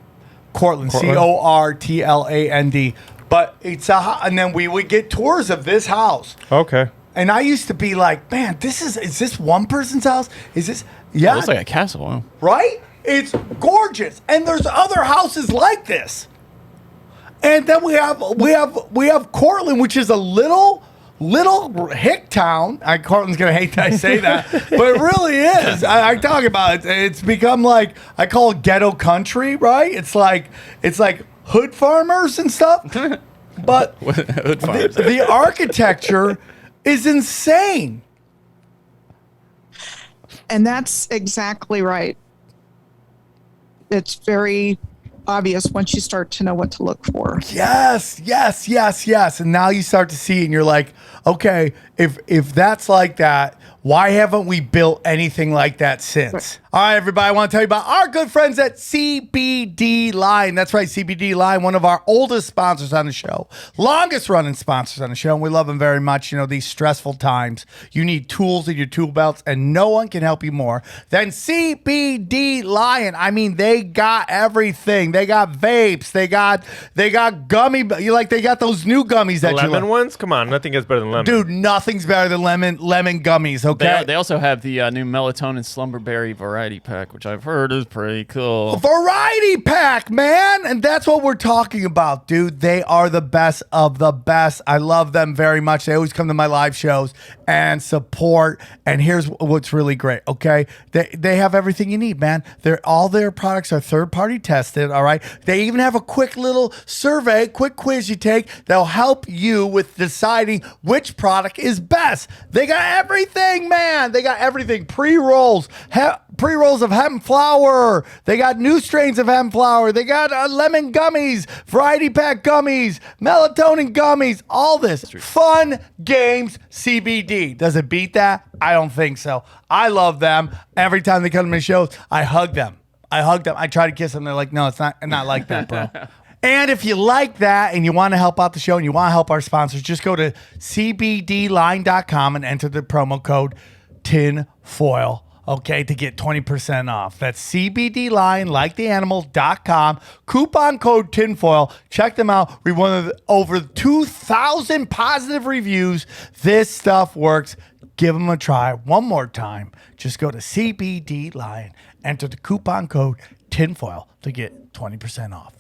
Cortland. Cortland. But it's and then we would get tours of this house. Okay. And I used to be like, man, is this one person's house? Is this? Yeah. It looks like a castle. Wow. Right? It's gorgeous. And there's other houses like this. And then we have Cortland, which is a little hick town. Cortland's gonna hate that I say that, but it really is. I talk about it. It's become like I call it ghetto country, right? It's like hood farmers and stuff. But Hood farmers. the architecture is insane. And that's exactly right. It's very obvious once you start to know what to look for. Yes. And now you start to see it and you're like, okay, if that's like that, why haven't we built anything like that since? All right, everybody, I want to tell you about our good friends at CBD Lion. That's right, CBD Lion, one of our oldest sponsors on the show, longest running sponsors on the show, and we love them very much. You know, these stressful times, you need tools in your tool belts, and no one can help you more than CBD Lion. I mean, they got everything. They got vapes. They got gummy. They got those new gummies that lemon you ones? Come on, nothing gets better than lemon. Dude, nothing's better than lemon gummies. Okay. They also have the new melatonin slumberberry variety pack, which I've heard is pretty cool. Variety pack, man. And that's what we're talking about, dude. They are the best of the best. I love them very much. They always come to my live shows and support. And here's what's really great, okay? They have everything you need, man. All their products are third-party tested, all right? They even have a quick little survey, quick quiz you take that'll help you with deciding which product is best. They got everything, man. They got everything. Pre-rolls of hemp flower. They got new strains of hemp flower. They got lemon gummies, variety pack gummies, melatonin gummies, all this. Fun games CBD. Does it beat that? I don't think so. I love them. Every time they come to my shows, I hug them. I try to kiss them. They're like, no, it's not like that, bro. And if you like that and you want to help out the show and you want to help our sponsors, just go to cbdline.com and enter the promo code TINFOIL. Okay, to get 20% off. That's CBDLion, like the animal.com. Coupon code TINFOIL. Check them out. We won over 2,000 positive reviews. This stuff works. Give them a try one more time. Just go to CBD Lion, enter the coupon code TINFOIL to get 20% off.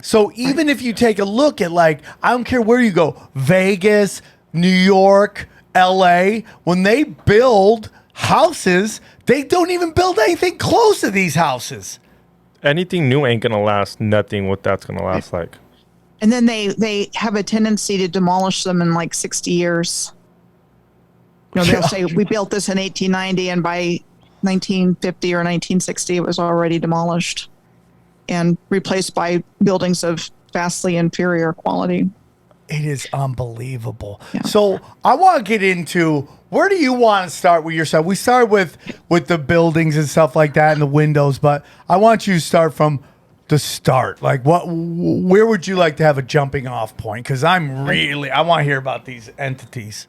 So even if you take a look at, I don't care where you go, Vegas, New York, LA, when they build houses, they don't even build anything close to these houses. Anything new ain't gonna last. Nothing what that's gonna last like. And then they have a tendency to demolish them in 60 years. They'll say, we built this in 1890, and by 1950 or 1960, it was already demolished and replaced by buildings of vastly inferior quality. It is unbelievable. Yeah. So I want to get into, where do you want to start with yourself? We start with the buildings and stuff like that and the windows, but I want you to start from the start. Where would you like to have a jumping off point? Because I want to hear about these entities.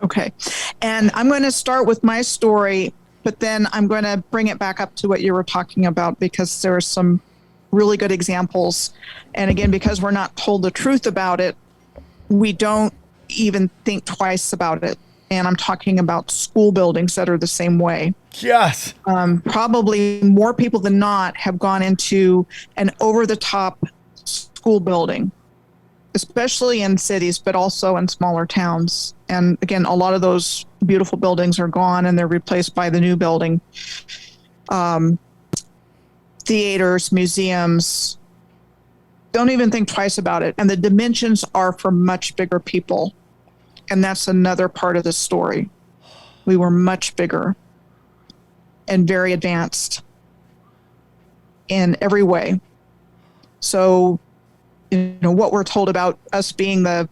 Okay. And I'm going to start with my story, but then I'm going to bring it back up to what you were talking about, because there are some really good examples. And again, because we're not told the truth about it, we don't even think twice about it. And I'm talking about school buildings that are the same way. Yes. Probably more people than not have gone into an over-the-top school building, especially in cities, but also in smaller towns. And again, a lot of those beautiful buildings are gone and they're replaced by the new building. Theaters, museums, don't even think twice about it. And the dimensions are for much bigger people. And that's another part of the story. We were much bigger and very advanced in every way. So, what we're told about us being the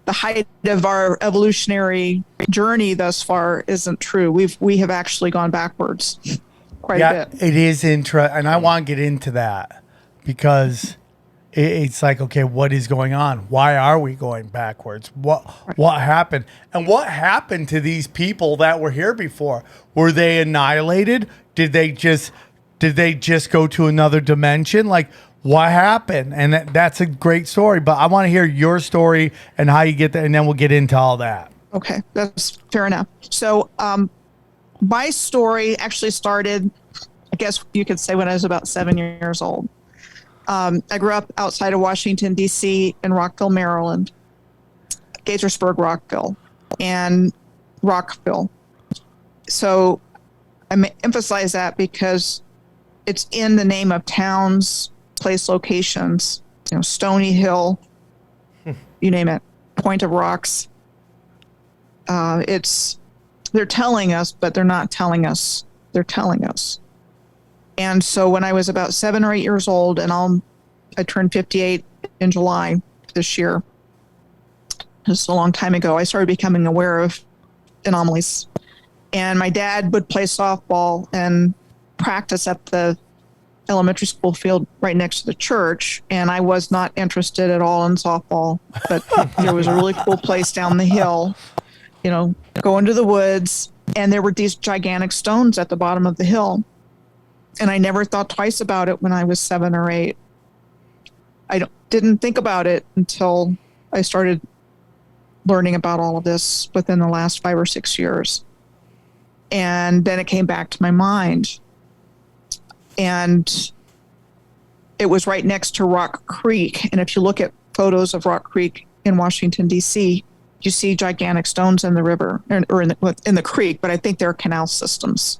height of our evolutionary journey thus far isn't true. We have actually gone backwards quite a bit. It is interesting. And I want to get into that because it's okay, what is going on? Why are we going backwards? What happened? And what happened to these people that were here before? Were they annihilated? Did they just go to another dimension? What happened? And that's a great story, but I want to hear your story and how you get there, and then we'll get into all that. Okay, that's fair enough. So my story actually started, I guess you could say, when I was about 7 years old. I grew up outside of Washington, D.C. in Rockville, Maryland, Gaithersburg, Rockville, and Rockville. So I emphasize that because it's in the name of towns, place locations, Stony Hill, you name it, Point of Rocks. They're telling us, but they're not telling us. They're telling us. And so when I was about 7 or 8 years old, and I turned 58 in July this year, just a long time ago, I started becoming aware of anomalies. And my dad would play softball and practice at the elementary school field right next to the church, and I was not interested at all in softball, but there was a really cool place down the hill, go into the woods, and there were these gigantic stones at the bottom of the hill. And I never thought twice about it when I was 7 or 8. Didn't think about it until I started learning about all of this within the last 5 or 6 years. And then it came back to my mind. And it was right next to Rock Creek. And if you look at photos of Rock Creek in Washington, D.C., you see gigantic stones in the river or in the creek, but I think they're canal systems.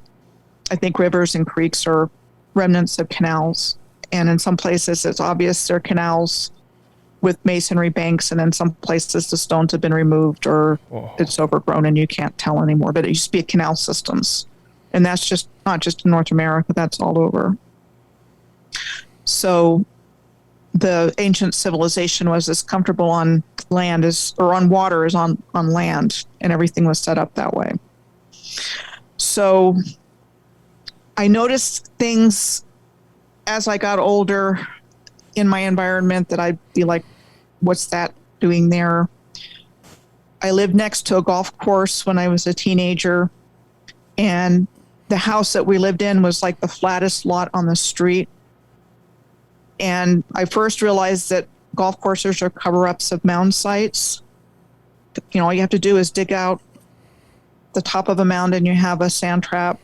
I think rivers and creeks are remnants of canals. And in some places, it's obvious they're canals with masonry banks. And in some places, the stones have been removed or it's overgrown and you can't tell anymore. But it used to be canal systems. And that's just not just in North America, that's all over. So the ancient civilization was as comfortable on land or on water as on land. And everything was set up that way. So I noticed things as I got older in my environment that I'd be like, what's that doing there? I lived next to a golf course when I was a teenager, and the house that we lived in was like the flattest lot on the street. And I first realized that golf courses are cover-ups of mound sites. You know, all you have to do is dig out the top of a mound and you have a sand trap.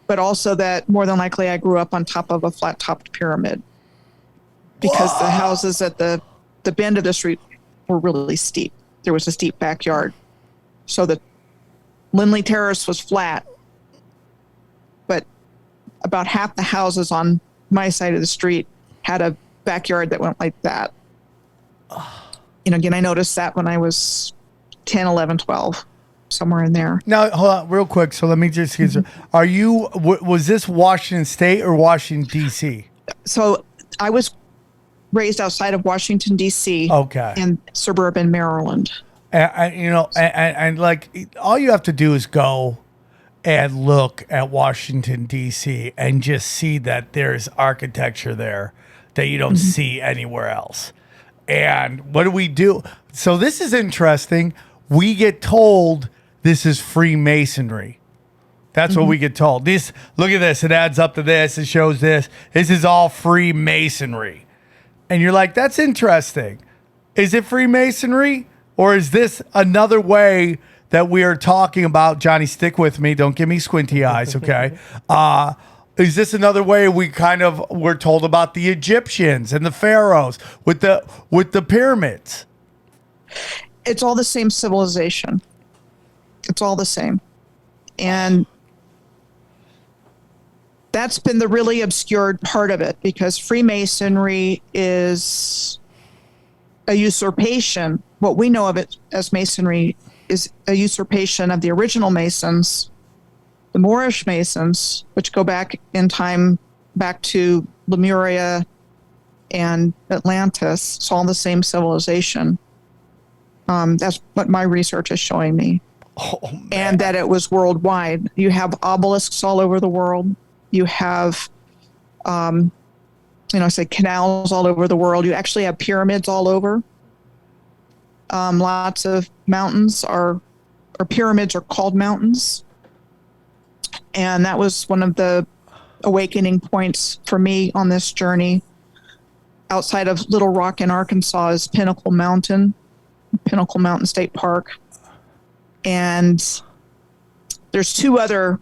But also that more than likely I grew up on top of a flat-topped pyramid because the houses at the bend of the street were really steep. There was a steep backyard. So the Lindley Terrace was flat, but about half the houses on my side of the street had a backyard that went like that. You know, again, I noticed that when I was 10, 11, 12. Somewhere in there. Now, hold on real quick. So let me just get are you, was this Washington State or Washington, D.C.? So I was raised outside of Washington, D.C. Okay. In suburban Maryland. And like, all you have to do is go and look at Washington, D.C. and just see that there's architecture there that you don't see anywhere else. And what do? So this is interesting. We get told this is Freemasonry. That's what we get told. This, look at this. It adds up to this. It shows this. This is all Freemasonry. And you're like, that's interesting. Is it Freemasonry? Or is this another way that we are talking about? Johnny, stick with me. Don't give me squinty eyes, okay? Is this another way we're told about the Egyptians and the pharaohs with the pyramids? It's all the same civilization. It's all the same. And that's been the really obscured part of it because Freemasonry is a usurpation. What we know of it as Masonry is a usurpation of the original Masons, the Moorish Masons, which go back in time, back to Lemuria and Atlantis. It's all the same civilization. That's what my research is showing me. And that it was worldwide. You have obelisks all over the world. You have, canals all over the world. You actually have pyramids all over. Lots of mountains or pyramids are called mountains. And that was one of the awakening points for me on this journey. Outside of Little Rock in Arkansas is Pinnacle Mountain State Park. And there's 2 other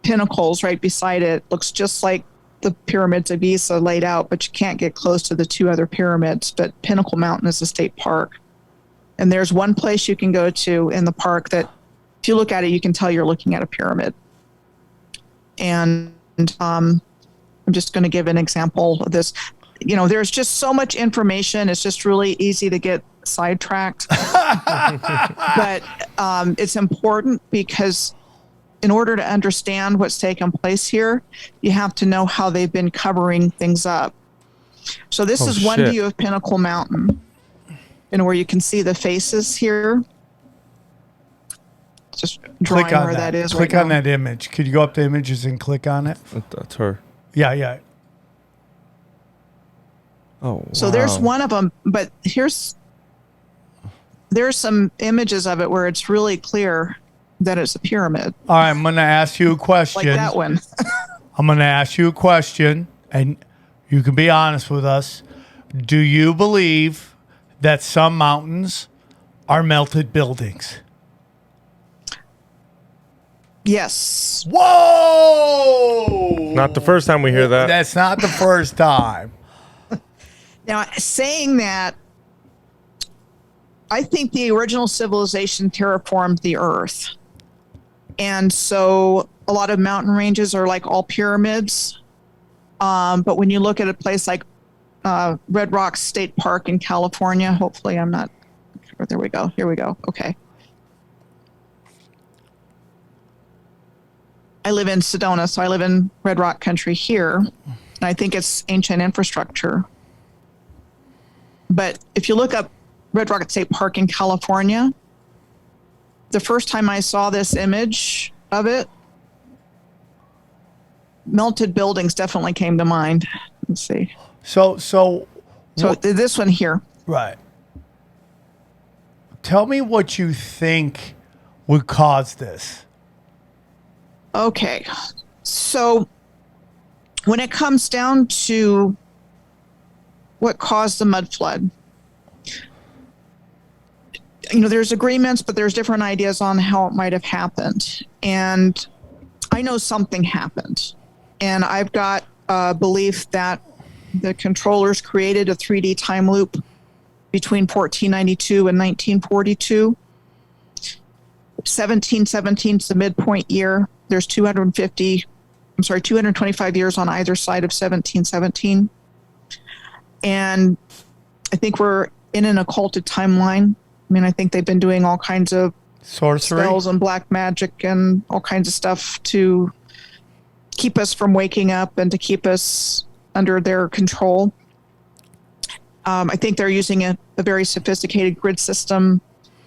pinnacles right beside it. Looks just like the pyramids of Giza laid out, but you can't get close to the 2 other pyramids. But Pinnacle Mountain is a state park. And there's one place you can go to in the park that if you look at it, you can tell you're looking at a pyramid. And I'm just going to give an example of this. You know, there's just so much information. It's just really easy to get sidetracked. But it's important because in order to understand what's taken place here, you have to know how they've been covering things up. So this is one view of Pinnacle Mountain, and where you can see the faces here. Just drawing click on where that is. Click right on now. that image. Could you go up to images and click on it? That's her. Yeah. Oh, So there's one of them, but there's some images of it where it's really clear that it's a pyramid, All right, I'm going to ask you a question. like that one. I'm going to ask you a question, and you can be honest with us. Do you believe that some mountains are melted buildings? Yes. Whoa! Not the first time we hear that. That's not the first time. Now, saying that, I think the original civilization terraformed the Earth. And so a lot of mountain ranges are like all pyramids. But when you look at a place like Red Rocks State Park in California, hopefully I'm not, there we go. Here we go. Okay. I live in Sedona, so I live in Red Rock country here. And I think it's ancient infrastructure. But if you look up Red Rock State Park in California, the first time I saw this image of it, melted buildings definitely came to mind. Let's see. So This one here. right. Tell me what you think would cause this. Okay. So when it comes down to what caused the mud flood, there's agreements, but there's different ideas on how it might have happened. And I know something happened. And I've got a belief that the controllers created a 3D time loop between 1492 and 1942. 1717 is the midpoint year. There's 225 years on either side of 1717. And I think we're in an occulted timeline. I mean, I think they've been doing all kinds of Sorcery? spells and black magic and all kinds of stuff to keep us from waking up and to keep us under their control. I think they're using a very sophisticated grid system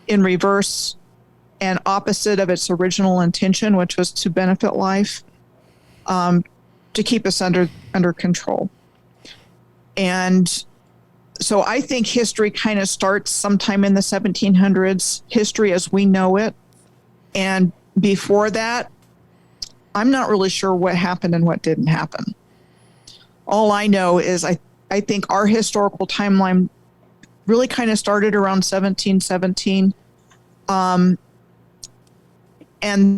in reverse and opposite of its original intention, which was to benefit life, to keep us under control. And so I think history kind of starts sometime in the 1700s, history as we know it. And before that, I'm not really sure what happened and what didn't happen. All I know is I think our historical timeline really kind of started around 1717. And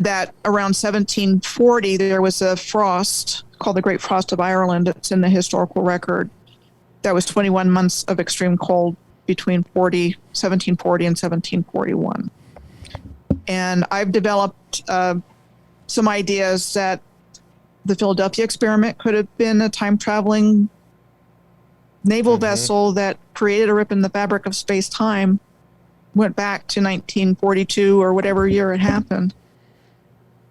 that around 1740, there was a frost called the Great Frost of Ireland. It's in the historical record. That was 21 months of extreme cold between 1740 and 1741. And I've developed some ideas that the Philadelphia experiment could have been a time-traveling naval vessel that created a rip in the fabric of space-time, went back to 1942 or whatever year it happened.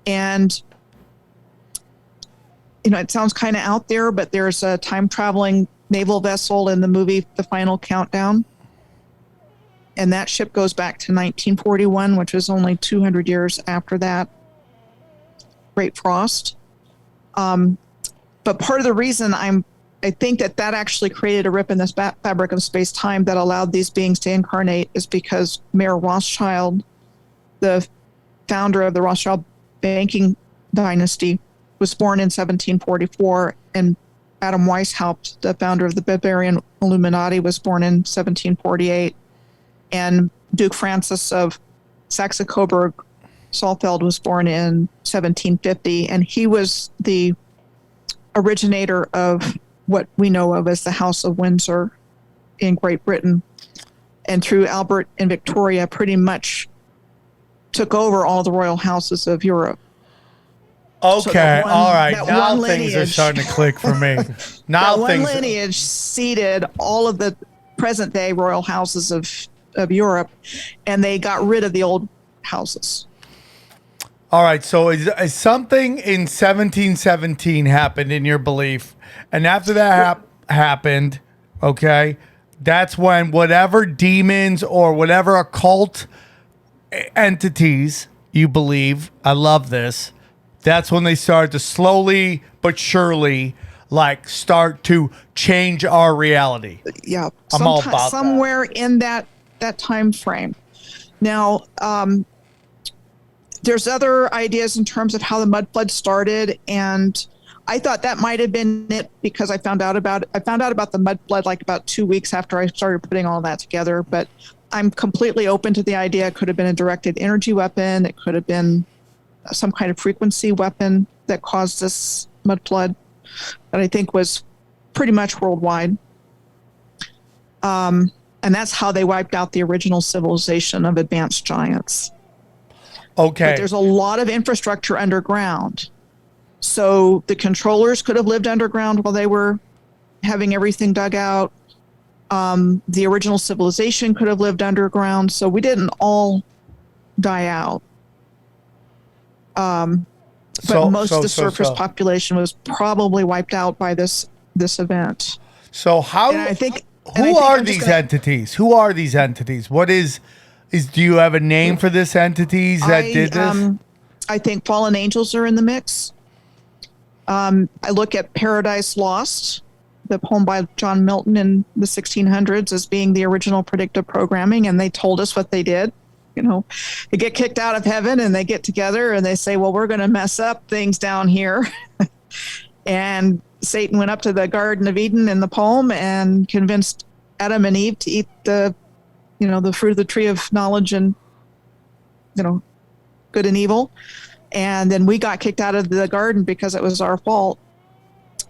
And, it sounds kind of out there, but there's a time-traveling naval vessel in the movie The Final Countdown. And that ship goes back to 1941, which was only 200 years after that Great Frost. But part of the reason I think that actually created a rip in this fabric of space-time that allowed these beings to incarnate is because Mayer Rothschild, the founder of the Rothschild banking dynasty, was born in 1744, and Adam Weishaupt, the founder of the Bavarian Illuminati, was born in 1748, and Duke Francis of Saxe-Coburg-Saalfeld was born in 1750, and he was the originator of what we know of as the House of Windsor in Great Britain, and through Albert and Victoria pretty much took over all the royal houses of Europe. Okay, So all right. that Now one things are lineage- starting to click for me. Now That one things. lineage seeded all of the present-day royal houses of Europe, and they got rid of the old houses. All right, so is something in 1717 happened in your belief, and after that happened, okay, that's when whatever demons or whatever occult entities you believe, I love this, that's when they started to slowly but surely start to change our reality. Yeah, I'm all about that. somewhere in that time frame. Now, there's other ideas in terms of how the mud flood started, and I thought that might have been it because I found out about the mudblood like about 2 weeks after I started putting all that together. But I'm completely open to the idea. It could have been a directed energy weapon. It could have been some kind of frequency weapon that caused this mudblood that I think was pretty much worldwide. And that's how they wiped out the original civilization of advanced giants. Okay. But there's a lot of infrastructure underground. So the controllers could have lived underground while they were having everything dug out. The original civilization could have lived underground. So we didn't all die out. But most of the surface population was probably wiped out by this event. So how? And I think who are these entities? Who are these entities? What is? Do you have a name for this entities that did this? I think fallen angels are in the mix. I look at Paradise Lost, the poem by John Milton in the 1600s, as being the original predictive programming, and they told us what they did. You know, they get kicked out of heaven and they get together and they say, well, we're going to mess up things down here. And Satan went up to the Garden of Eden in the poem and convinced Adam and Eve to eat the fruit of the tree of knowledge and, good and evil. And then we got kicked out of the garden because it was our fault.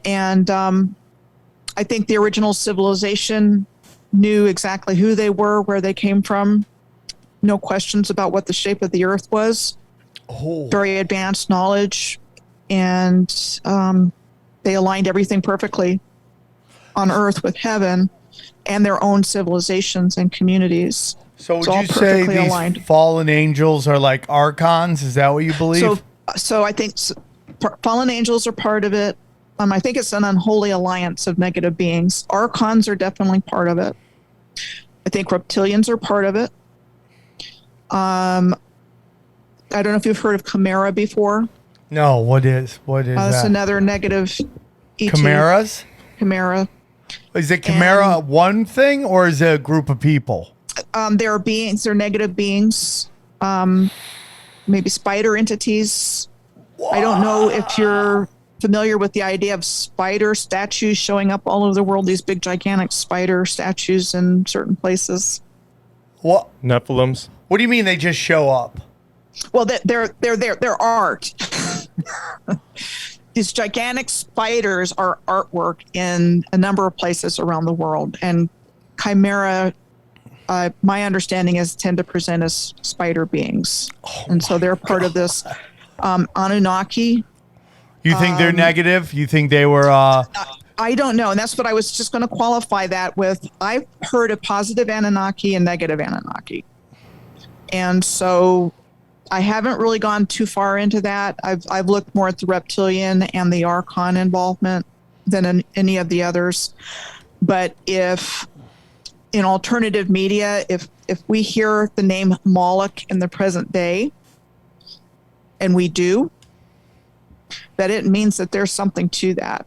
And I think the original civilization knew exactly who they were, where they came from. No questions about what the shape of the earth was. Very advanced knowledge. And they aligned everything perfectly on earth with heaven and their own civilizations and communities. So would you say these fallen angels are like archons? Is that what you believe? So I think fallen angels are part of it. I think it's an unholy alliance of negative beings. Archons are definitely part of it. I think reptilians are part of it. I don't know if you've heard of Chimera before. No, what is that? That's another negative ET. Chimeras? Chimera. Is it Chimera one thing or is it a group of people? There are beings, they're negative beings, maybe spider entities. I don't know if you're familiar with the idea of spider statues showing up all over the world, these big gigantic spider statues in certain places. What? Nephilims. What do you mean they just show up? Well, they're art. These gigantic spiders are artwork in a number of places around the world. And Chimera, my understanding is, tend to present as spider beings. And so they're part of this Anunnaki. You think they're negative? You think they were... I don't know. And that's what I was just going to qualify that with. I've heard of positive Anunnaki and negative Anunnaki. And so I haven't really gone too far into that. I've looked more at the reptilian and the Archon involvement than any of the others. But if in alternative media, if we hear the name Moloch in the present day, and we do, that it means that there's something to that.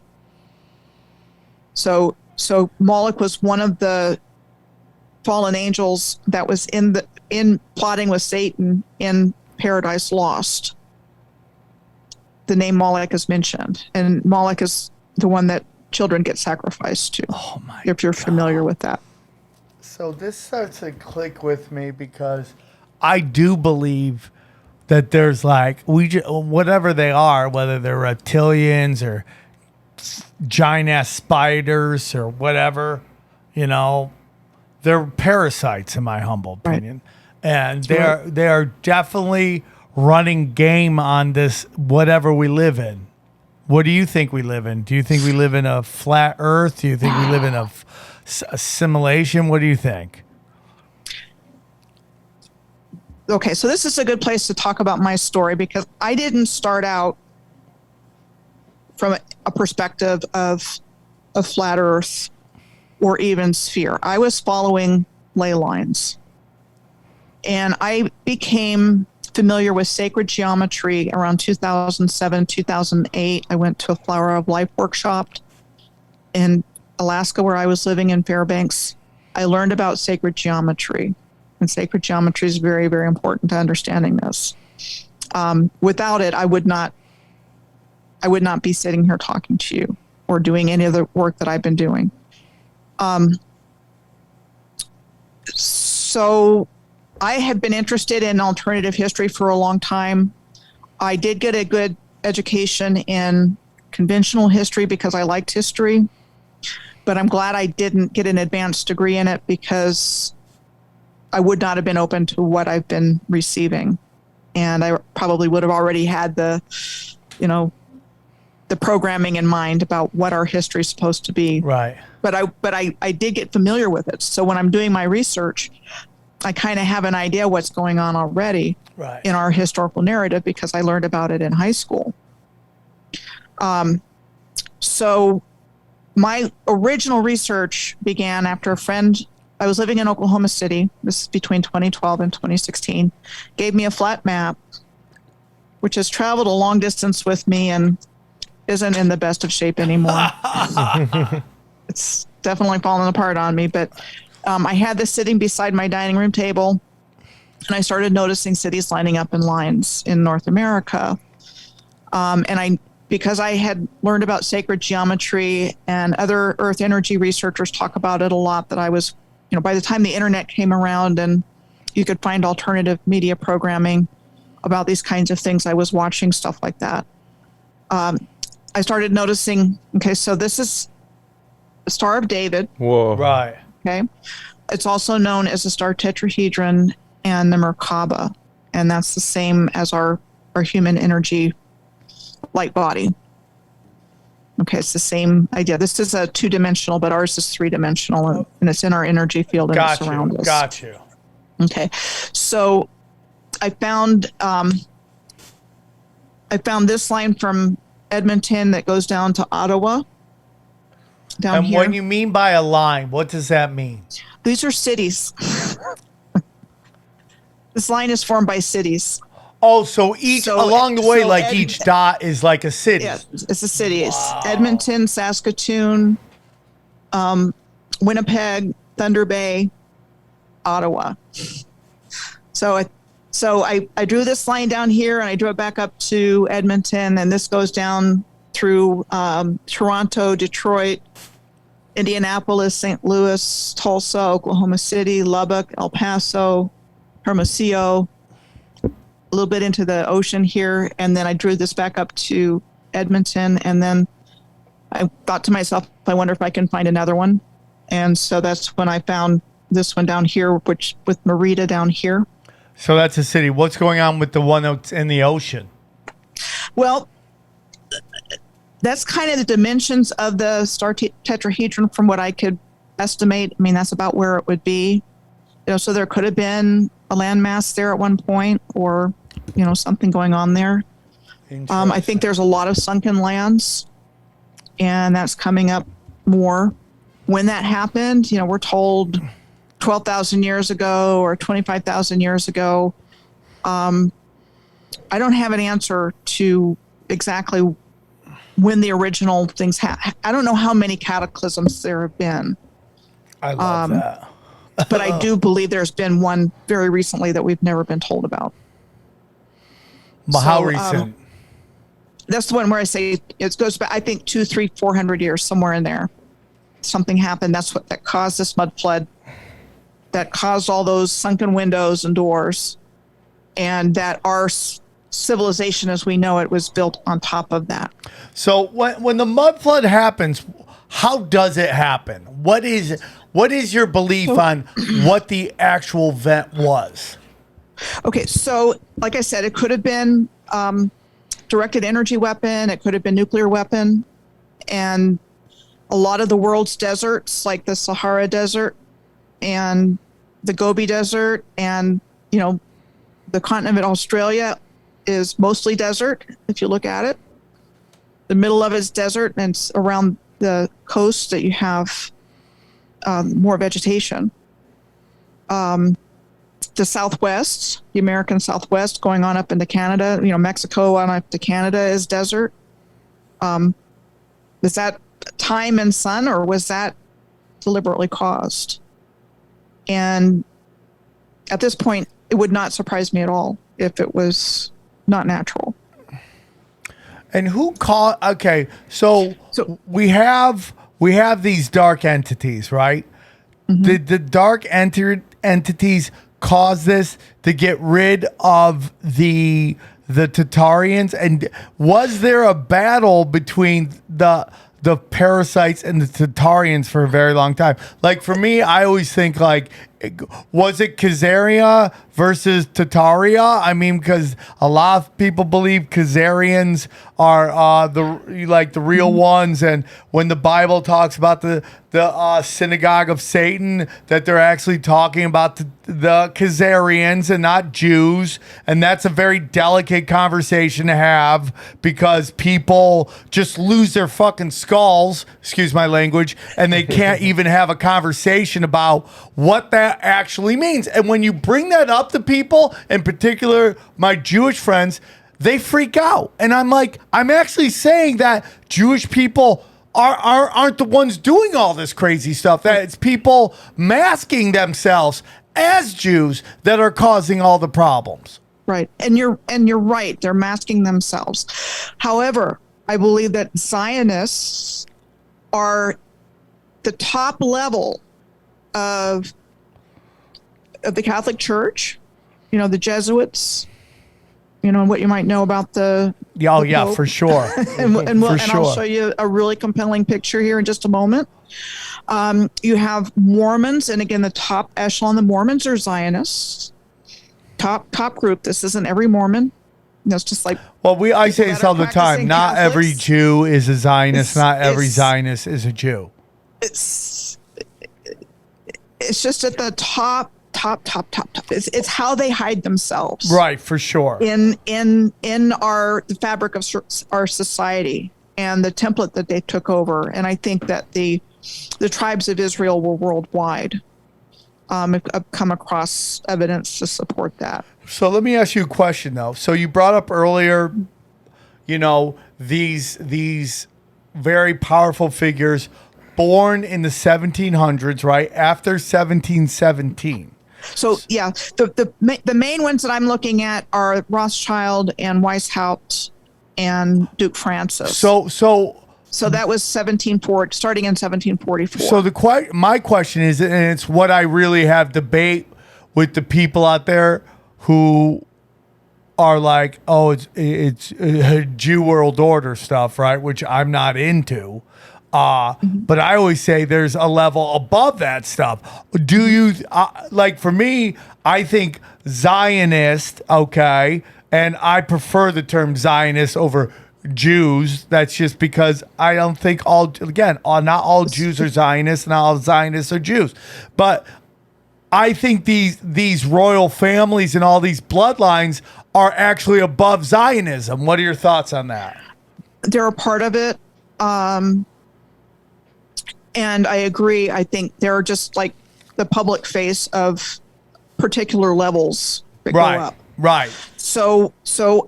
So Moloch was one of the fallen angels that was in plotting with Satan in Paradise Lost. The name Moloch is mentioned, and Moloch is the one that children get sacrificed to. Oh my! If you're familiar with that. So this starts to click with me because I do believe that there's like whatever they are, whether they're reptilians or giant ass spiders or whatever, they're parasites in my humble opinion. Right. And they are definitely running game on this whatever we live in. What do you think we live in? Do you think we live in a flat earth? Do you think we live in a simulation? What do you think? Okay, so this is a good place to talk about my story because I didn't start out from a perspective of a flat earth or even sphere. I was following ley lines. And I became familiar with sacred geometry around 2007, 2008. I went to a Flower of Life workshop in Alaska where I was living in Fairbanks. I learned about sacred geometry. And sacred geometry is very, very important to understanding this. Without it, I would not I would not be sitting here talking to you or doing any of the work that I've been doing. So I have been interested in alternative history for a long time. I did get a good education in conventional history because I liked history, but I'm glad I didn't get an advanced degree in it because I would not have been open to what I've been receiving. And I probably would have already had the programming in mind about what our history is supposed to be. Right. But I did get familiar with it. So when I'm doing my research, I kind of have an idea what's going on already in our historical narrative because I learned about it in high school. So my original research began after a friend. I was living in Oklahoma City. This is between 2012 and 2016. Gave me a flat map, which has traveled a long distance with me and isn't in the best of shape anymore. It's definitely fallen apart on me. But I had this sitting beside my dining room table, and I started noticing cities lining up in lines in North America. Because I had learned about sacred geometry and other earth energy researchers talk about it a lot, that I was, by the time the internet came around and you could find alternative media programming about these kinds of things, I was watching stuff like that. I started noticing, okay, so this is the Star of David. Whoa. Right. Okay. It's also known as the star tetrahedron and the Merkaba. And that's the same as our human energy light body. Okay, it's the same idea. This is a 2-dimensional, but ours is 3-dimensional, and it's in our energy field and it's around us. Got you. Okay, so I found this line from Edmonton that goes down to Ottawa. Down here. When you mean by a line, what does that mean? These are cities. This line is formed by cities. Oh, so along the way, each dot is like a city. Yeah, it's a city. It's Edmonton, Saskatoon, Winnipeg, Thunder Bay, Ottawa. So I drew this line down here, and I drew it back up to Edmonton, and this goes down through Toronto, Detroit, Indianapolis, St. Louis, Tulsa, Oklahoma City, Lubbock, El Paso, Hermosillo, a little bit into the ocean here, and then I drew this back up to Edmonton, and then I thought to myself, I wonder if I can find another one. And so that's when I found this one down here, which with Merida down here. So that's a city. What's going on with the one that's in the ocean? Well, that's kind of the dimensions of the star tetrahedron from what I could estimate. I mean, that's about where it would be. So there could have been a landmass there at one point, or something going on there. I think there's a lot of sunken lands, and that's coming up more. When that happened, we're told 12,000 years ago or 25,000 years ago. I don't have an answer to exactly when the original things happened. I don't know how many cataclysms there have been. I love that. But I do believe there's been one very recently that we've never been told about. How recent? That's the one where I say it goes back, I think 200, 300, 400 years, somewhere in there. Something happened. That caused this mud flood, that caused all those sunken windows and doors, and that our civilization as we know it was built on top of that. So when the mud flood happens, how does it happen? What is your belief on what the actual event was? Okay, so like I said, it could have been directed energy weapon. It could have been nuclear weapon. And a lot of the world's deserts, like the Sahara Desert and the Gobi Desert and, the continent of Australia is mostly desert, if you look at it. The middle of it's desert, and it's around the coast that you have more vegetation. The Southwest, the American Southwest, going on up into Canada, Mexico on up to Canada is desert. Was that time and sun, or was that deliberately caused? And at this point, it would not surprise me at all if it was not natural. And who call? Okay, so we have these dark entities, right? Did the dark entities cause this to get rid of the Tatarians? And was there a battle between the parasites and the Tatarians for a very long time? Like for me, I always think like, was it Khazaria versus Tataria? I mean, because a lot of people believe Khazarians are the real ones, and when the Bible talks about the synagogue of Satan, that they're actually talking about the Khazarians and not Jews, and that's a very delicate conversation to have because people just lose their fucking skulls, excuse my language, and they can't even have a conversation about what that actually means. And when you bring that up to people, in particular my Jewish friends, they freak out. And I'm like, I'm actually saying that Jewish people aren't the ones doing all this crazy stuff. That it's people masking themselves as Jews that are causing all the problems. Right. And you're right. They're masking themselves. However, I believe that Zionists are the top level of the Catholic Church, the Jesuits, what you might know about the Pope. For sure. and I'll show you a really compelling picture here in just a moment. You have Mormons, and again, the top echelon, the Mormons are Zionists. Top group. This isn't every Mormon. It's just like, well, I say this all the time. Not Catholics. Every Jew is a Zionist. Not every Zionist is a Jew. It's just at the top. It's how they hide themselves, right? For sure. In the fabric of our society and the template that they took over, and I think that the tribes of Israel were worldwide. I've come across evidence to support that. So let me ask you a question, though. So you brought up earlier, these very powerful figures born in the 1700s, right after 1717. So yeah, the main ones that I'm looking at are Rothschild and Weishaupt and Duke Francis. So that was starting in 1744. So my question is, and it's what I really have debate with the people out there who are like, oh, it's Jew world order stuff, right? Which I'm not into. But I always say there's a level above that stuff. Do you for me? I think Zionist, okay, and I prefer the term Zionist over Jews. That's just because I don't think not all Jews are Zionists, not all Zionists are Jews. But I think these royal families and all these bloodlines are actually above Zionism. What are your thoughts on that? They're a part of it. And I agree. I think they're just like the public face of particular levels that go up. Right. So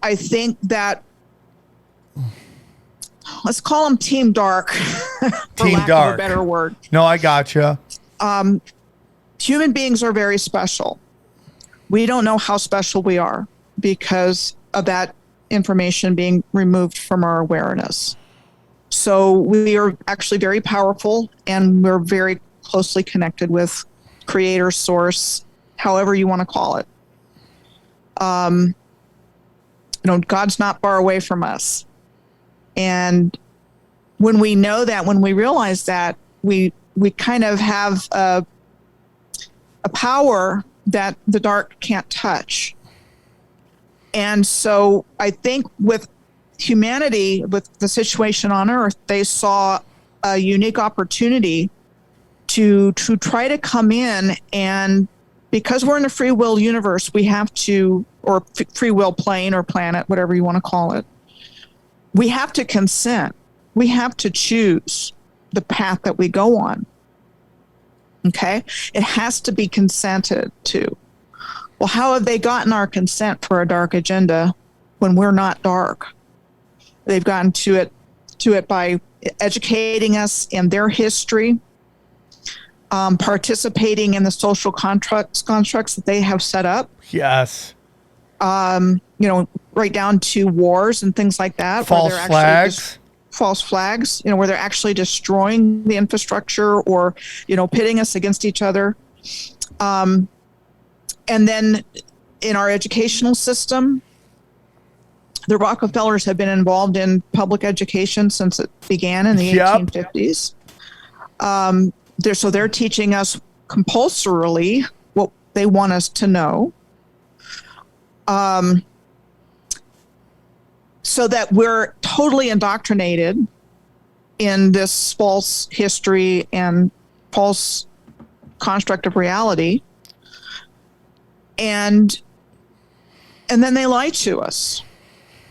I think that let's call them Team Dark, for lack of a better word. No, I gotcha. Human beings are very special. We don't know how special we are because of that information being removed from our awareness. So we are actually very powerful, and we're very closely connected with creator, source, however you want to call it. God's not far away from us. And when we know that, when we realize that, we kind of have a power that the dark can't touch. And so I think with humanity, with the situation on Earth, they saw a unique opportunity to try to come in, and because we're in a free will universe, we have to, or free will plane or planet, whatever you want to call it, we have to consent. We have to choose the path that we go on. Okay? It has to be consented to. Well, how have they gotten our consent for a dark agenda when we're not dark? They've gotten to it by educating us in their history, participating in the social constructs that they have set up. Yes. right down to wars and things like that. where False they're actually flags. false flags, where they're actually destroying the infrastructure or, pitting us against each other. And then in our educational system, the Rockefellers have been involved in public education since it began in the Yep. 1850s. They're teaching us compulsorily what they want us to know. So that we're totally indoctrinated in this false history and false construct of reality. And then they lie to us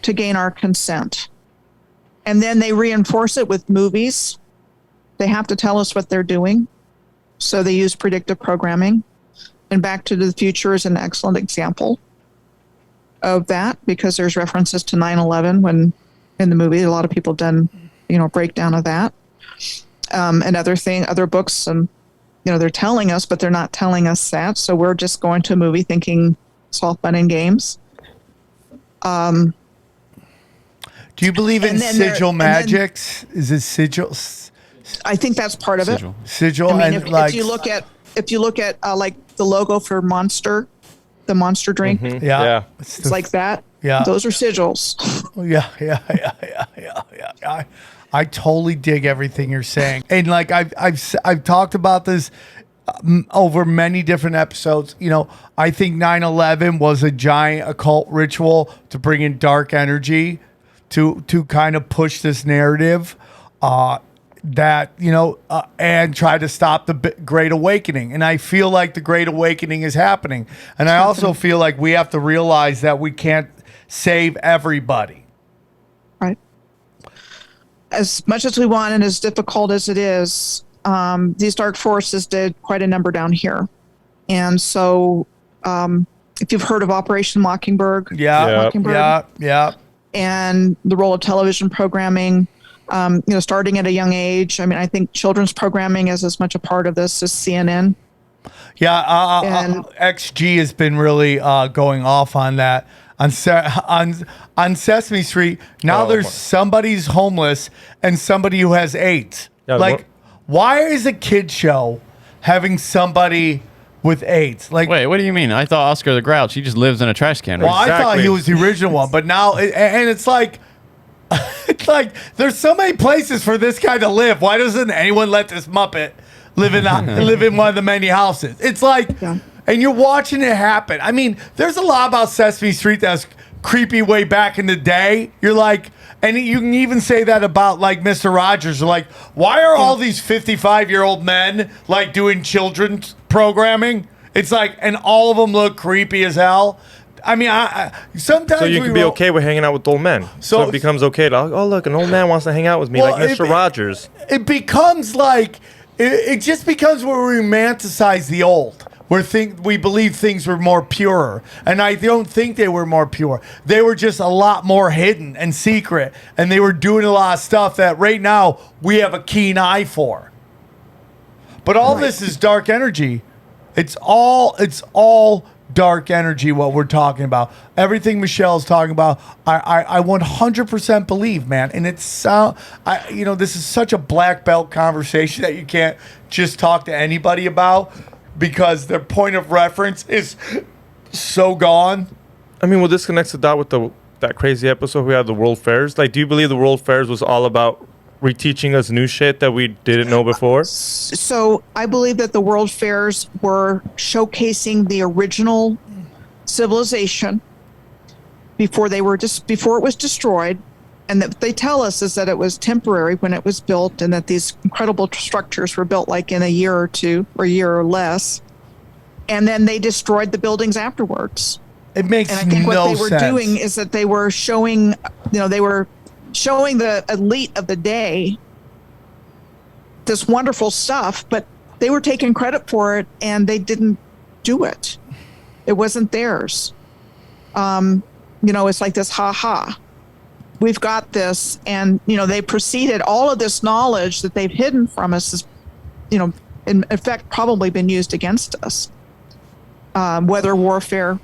to gain our consent. And then they reinforce it with movies. They have to tell us what they're doing. So they use predictive programming. And Back to the Future is an excellent example of that, because there's references to 9/11 when in the movie. A lot of people done, breakdown of that. And other books, and they're telling us, but they're not telling us that. So we're just going to a movie thinking it's all fun and games. Do you believe in And then sigil and magics? Is it sigil? I think that's part of Sigil. Sigil it. I mean, and if you look at like the logo for Monster, the Monster drink, yeah, it's like that. Yeah. Those are sigils. Yeah. I totally dig everything you're saying, and like I've talked about this over many different episodes. I think 9/11 was a giant occult ritual to bring in dark energy, to kind of push this narrative, that and try to stop the Great Awakening. And I feel like the Great Awakening is happening, and I also feel like we have to realize that we can't save everybody. Right. As much as we want and as difficult as it is, these dark forces did quite a number down here. And so if you've heard of Operation Mockingbird, Yeah. and the role of television programming, starting at a young age. I mean, I think children's programming is as much a part of this as CNN. Yeah, And- XG has been really going off on that. On Sesame Street, now there's somebody's homeless and somebody who has AIDS. Yeah, like, why is a kid show having somebody with AIDS? Like, Wait, what do you mean? I thought Oscar the Grouch, he just lives in a trash can. well, I thought Exactly. he was the original one, but now, and it's like, it's like there's so many places for this guy to live. Why doesn't anyone let this Muppet live in one of the many houses? It's like, and you're watching it happen. I mean, there's a lot about Sesame Street that's creepy way back in the day. You're like, and you can even say that about like Mr. Rogers. You're like, why are all these 55-year-old men like doing children's programming? It's like, and all of them look creepy as hell. I mean, I sometimes So you can be okay with hanging out with old men. So it becomes okay to, oh, look, an old man wants to hang out with me, Well, like Mr. Rogers. It becomes like it just becomes where we romanticize the old, where we believe things were more pure, and I don't think they were more pure. They were just a lot more hidden and secret, and they were doing a lot of stuff that right now we have a keen eye for. But all this is dark energy. It's all dark energy, what we're talking about. Everything Michelle's talking about, I 100% believe, man. And this is such a black belt conversation that you can't just talk to anybody about because their point of reference is so gone. I mean, well, this connects the dot with that crazy episode we had, the World Fairs. Like, do you believe the World Fairs was all about reteaching us new shit that we didn't know before? So I believe that the World Fairs were showcasing the original civilization before it was destroyed, and that they tell us is that it was temporary when it was built, and that these incredible structures were built like in a year or two, or a year or less, and then they destroyed the buildings afterwards. It makes And I think no what they were sense. doing is that they were showing the elite of the day this wonderful stuff, but they were taking credit for it and they didn't do it. It wasn't theirs. It's like this, we've got this. And, they proceeded, all of this knowledge that they've hidden from us is, in effect, probably been used against us. Weather warfare.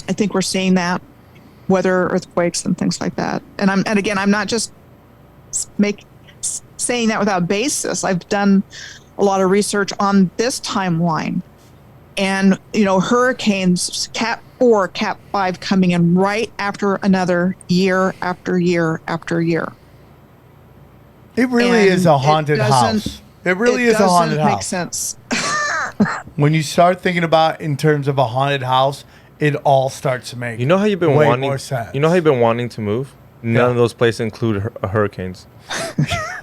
I think we're seeing that. weather, earthquakes, and things like that. And again, I'm not just saying that without basis. I've done a lot of research on this timeline, and hurricanes, Cat 4, Cat 5 coming in right after another, year after year after year. It really is a haunted house. It really is a haunted house. It doesn't make sense. When you start thinking about in terms of a haunted house, it all starts to make How you've been way wanting. more sense. You know how you've been wanting to move. None Yeah. of those places include hurricanes.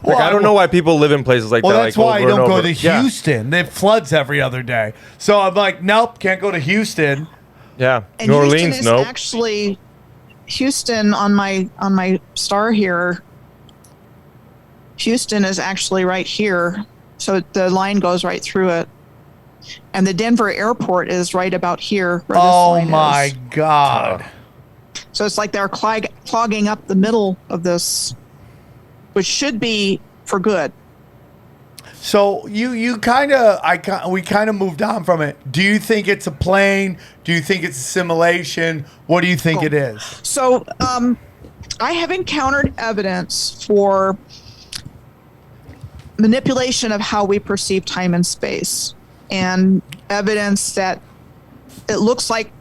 Well, I don't know why people live in places like Well, that. that's like, why I over and don't go over. to Yeah. Houston. It floods every other day. So I'm like, nope, can't go to Houston. Yeah, And New Houston Orleans, is nope. actually Houston on my star here. Houston is actually right here, so the line goes right through it. And the Denver airport is right about here. Where this Oh line my is. God. So it's like they're clogging up the middle of this, which should be for good. So we kind of moved on from it. Do you think it's a plane? Do you think it's a simulation? What do you think it is? So I have encountered evidence for manipulation of how we perceive time and space, and evidence that it looks like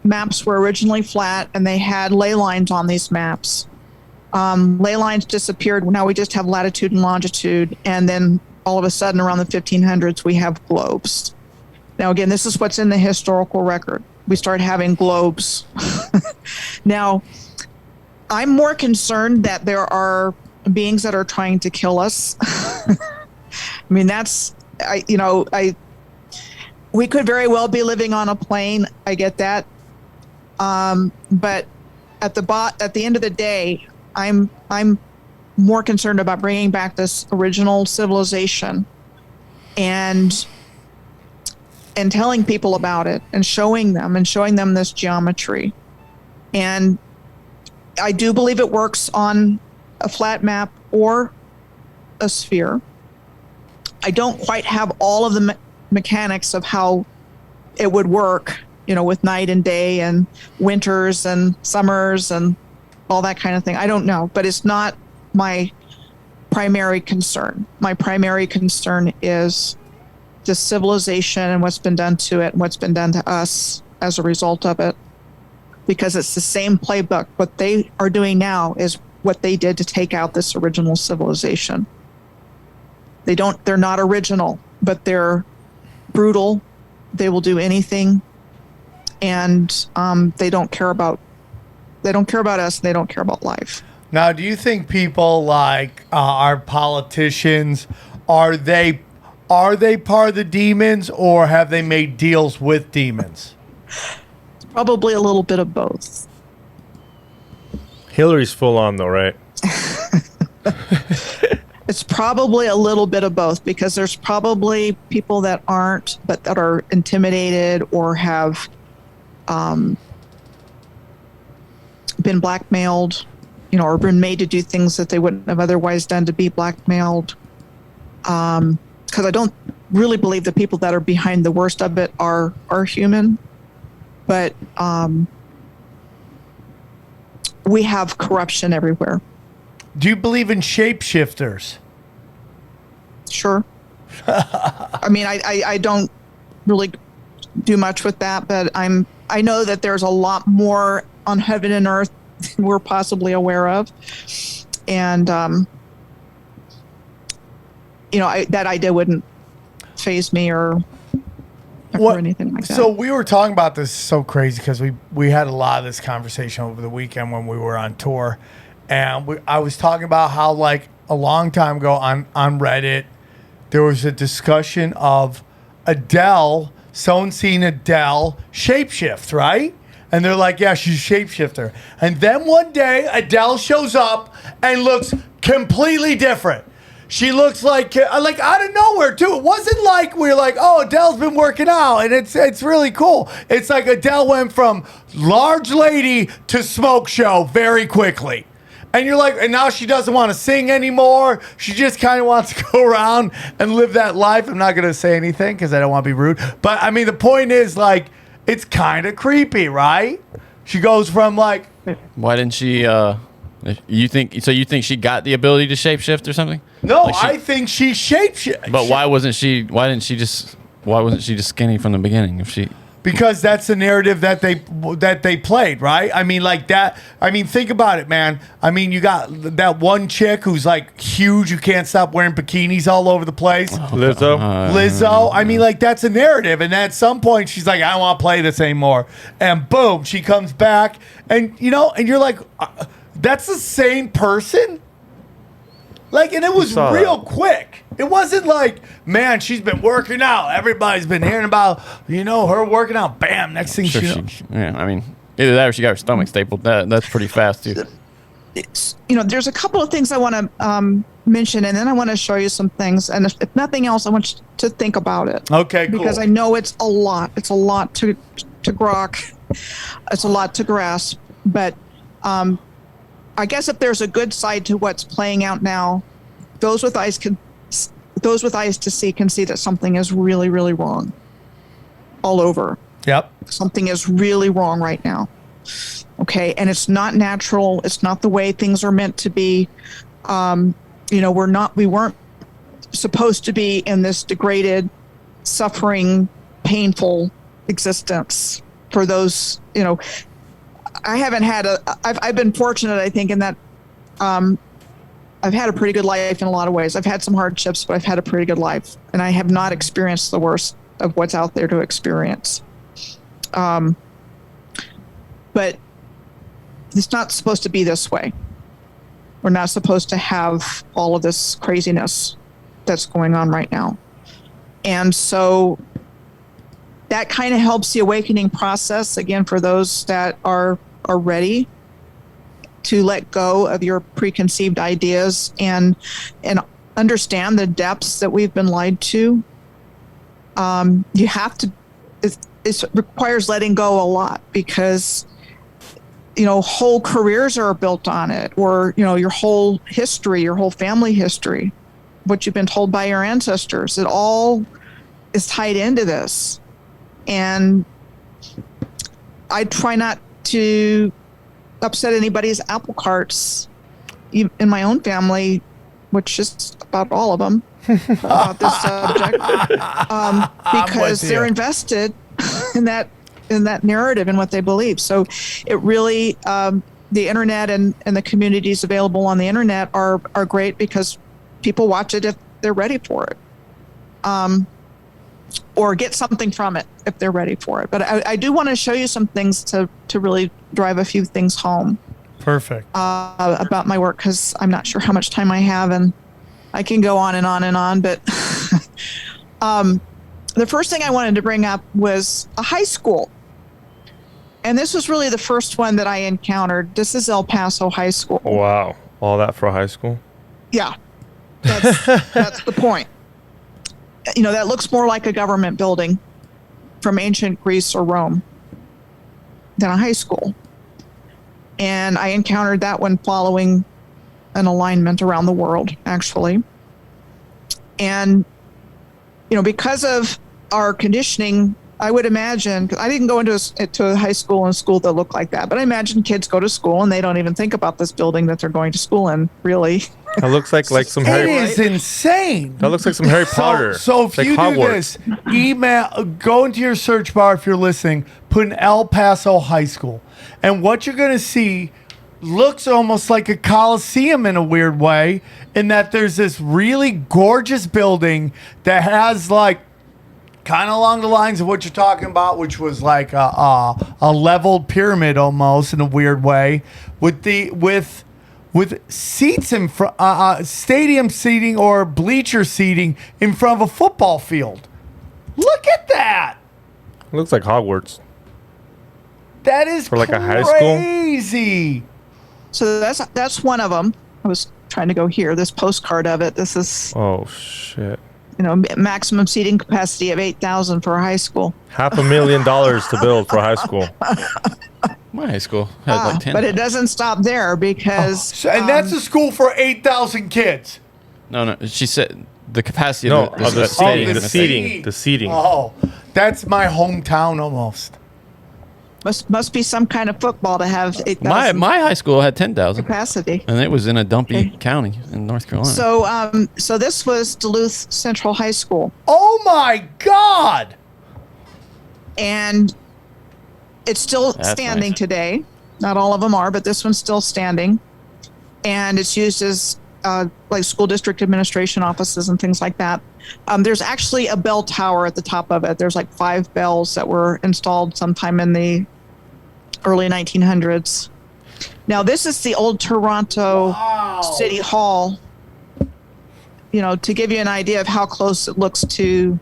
maps were originally flat and they had ley lines on these maps. Ley lines disappeared. Now we just have latitude and longitude, and then all of a sudden around the 1500s we have globes. Now again, this is what's in the historical record. We start having globes. Now I'm more concerned that there are beings that are trying to kill us. I mean, we could very well be living on a plane. I get that. But at the end of the day, I'm more concerned about bringing back this original civilization and telling people about it and showing them this geometry. And I do believe it works on a flat map or a sphere. I don't quite have all of the mechanics of how it would work, with night and day and winters and summers and all that kind of thing. I don't know, but it's not my primary concern. My primary concern is the civilization and what's been done to it and what's been done to us as a result of it, because it's the same playbook. What they are doing now is what they did to take out this original civilization. They're not original, but they're brutal. They will do anything, and they don't care about us. They don't care about life. Now, do you think people like our politicians, are they part of the demons, or have they made deals with demons? Probably a little bit of both. Hillary's full on though, right? It's probably a little bit of both, because there's probably people that aren't, but that are intimidated or have been blackmailed, or been made to do things that they wouldn't have otherwise done to be blackmailed. Because I don't really believe the people that are behind the worst of it are human, but we have corruption everywhere. Do you believe in shapeshifters? Sure. I mean, I don't really do much with that, but I know that there's a lot more on heaven and earth than we're possibly aware of, and that idea wouldn't faze me or anything like that. So we were talking about this, so crazy, because we had a lot of this conversation over the weekend when we were on tour. And I was talking about how, like, a long time ago on Reddit, there was a discussion of Adele, someone seeing Adele shapeshift, right? And they're like, yeah, she's a shapeshifter. And then one day, Adele shows up and looks completely different. She looks like out of nowhere, too. It wasn't like we were like, oh, Adele's been working out, and it's really cool. It's like Adele went from large lady to smoke show very quickly. And you're like, and now she doesn't want to sing anymore. She just kind of wants to go around and live that life. I'm not going to say anything because I don't want to be rude. But I mean, the point is, like, it's kind of creepy, right? She goes from like, Why didn't she? You think she got the ability to shapeshift or something? no, Like she- I think she shapeshift. But why wasn't she? Why didn't she just? Why wasn't she just skinny from the beginning? If she, Because that's the narrative that they played, right? I mean, like that. I mean, think about it, man. I mean, you got that one chick who's like huge, who can't stop wearing bikinis all over the place. Lizzo. Lizzo. I mean, like that's a narrative, and at some point she's like, I don't want to play this anymore, and boom, she comes back, and and you're like, that's the same person. Like, and it was saw real that. quick. It wasn't like, man, she's been working out. Everybody's been hearing about, her working out. Bam, next thing sure yeah. I mean, either that or she got her stomach stapled. That's pretty fast too. There's a couple of things I want to mention, and then I want to show you some things. And if nothing else, I want you to think about it. Okay, cool. Because I know it's a lot. It's a lot to grok. It's a lot to grasp. But I guess if there's a good side to what's playing out now, those with eyes to see can see that something is really, really wrong all over. Yep. Something is really wrong right now. Okay. And it's not natural. It's not the way things are meant to be. We weren't supposed to be in this degraded, suffering, painful existence for those, I haven't had I've been fortunate, I think, in that I've had a pretty good life in a lot of ways. I've had some hardships, but I've had a pretty good life, and I have not experienced the worst of what's out there to experience. But it's not supposed to be this way. We're not supposed to have all of this craziness that's going on right now. And so that kind of helps the awakening process, again, for those that are ready to let go of your preconceived ideas and understand the depths that we've been lied to. You have to, it requires letting go a lot, because whole careers are built on it, or your whole history, your whole family history, what you've been told by your ancestors. It all is tied into this. And I try not to upset anybody's apple carts in my own family, which is about all of them, about this subject, because they're invested in that narrative and what they believe. So it really, the internet and the communities available on the internet are great, because people watch it if they're ready for it. Or get something from it if they're ready for it. But I do want to show you some things to really drive a few things home. Perfect. About my work, because I'm not sure how much time I have, and I can go on and on and on. But the first thing I wanted to bring up was a high school. And this was really the first one that I encountered. This is El Paso High School. Wow. All that for high school? Yeah. That's the point. That looks more like a government building from ancient Greece or Rome than a high school. And I encountered that one following an alignment around the world, actually. And, because of our conditioning, I would imagine, 'cause I didn't go into a high school and a school that looked like that, but I imagine kids go to school and they don't even think about this building that they're going to school in, really. That looks like some It Harry. is insane. That looks like some Harry Potter. So if Like you Hogwarts. do this, go into your search bar if you're listening, put in El Paso High School, and what you're going to see looks almost like a coliseum in a weird way, in that there's this really gorgeous building that has like kind of along the lines of what you're talking about, which was like a leveled pyramid almost in a weird way, with seats in front, stadium seating or bleacher seating in front of a football field. Look at that. It looks like Hogwarts. That is For like a high school? crazy. So that's one of them. I was trying to go here. This postcard of it. This is, Oh, shit. maximum seating capacity of 8,000 for a high school. $500,000 to build for high school. My high school had like 10. But it doesn't stop there, because And that's a school for 8,000 kids. No. She said the capacity No, of of the stadium. seating. The seating. Oh, that's my hometown almost. Must be some kind of football to have 8,000 My high school had 10,000, capacity. and it was in a dumpy county in North Carolina. So this was Duluth Central High School, Oh my God! and it's still That's standing nice. today. Not all of them are, but this one's still standing, and it's used as like school district administration offices and things like that. There's actually a bell tower at the top of it. There's like 5 bells that were installed sometime in the early 1900s. Now, this is the old Toronto City Hall. You know, to give you an idea of how close it looks to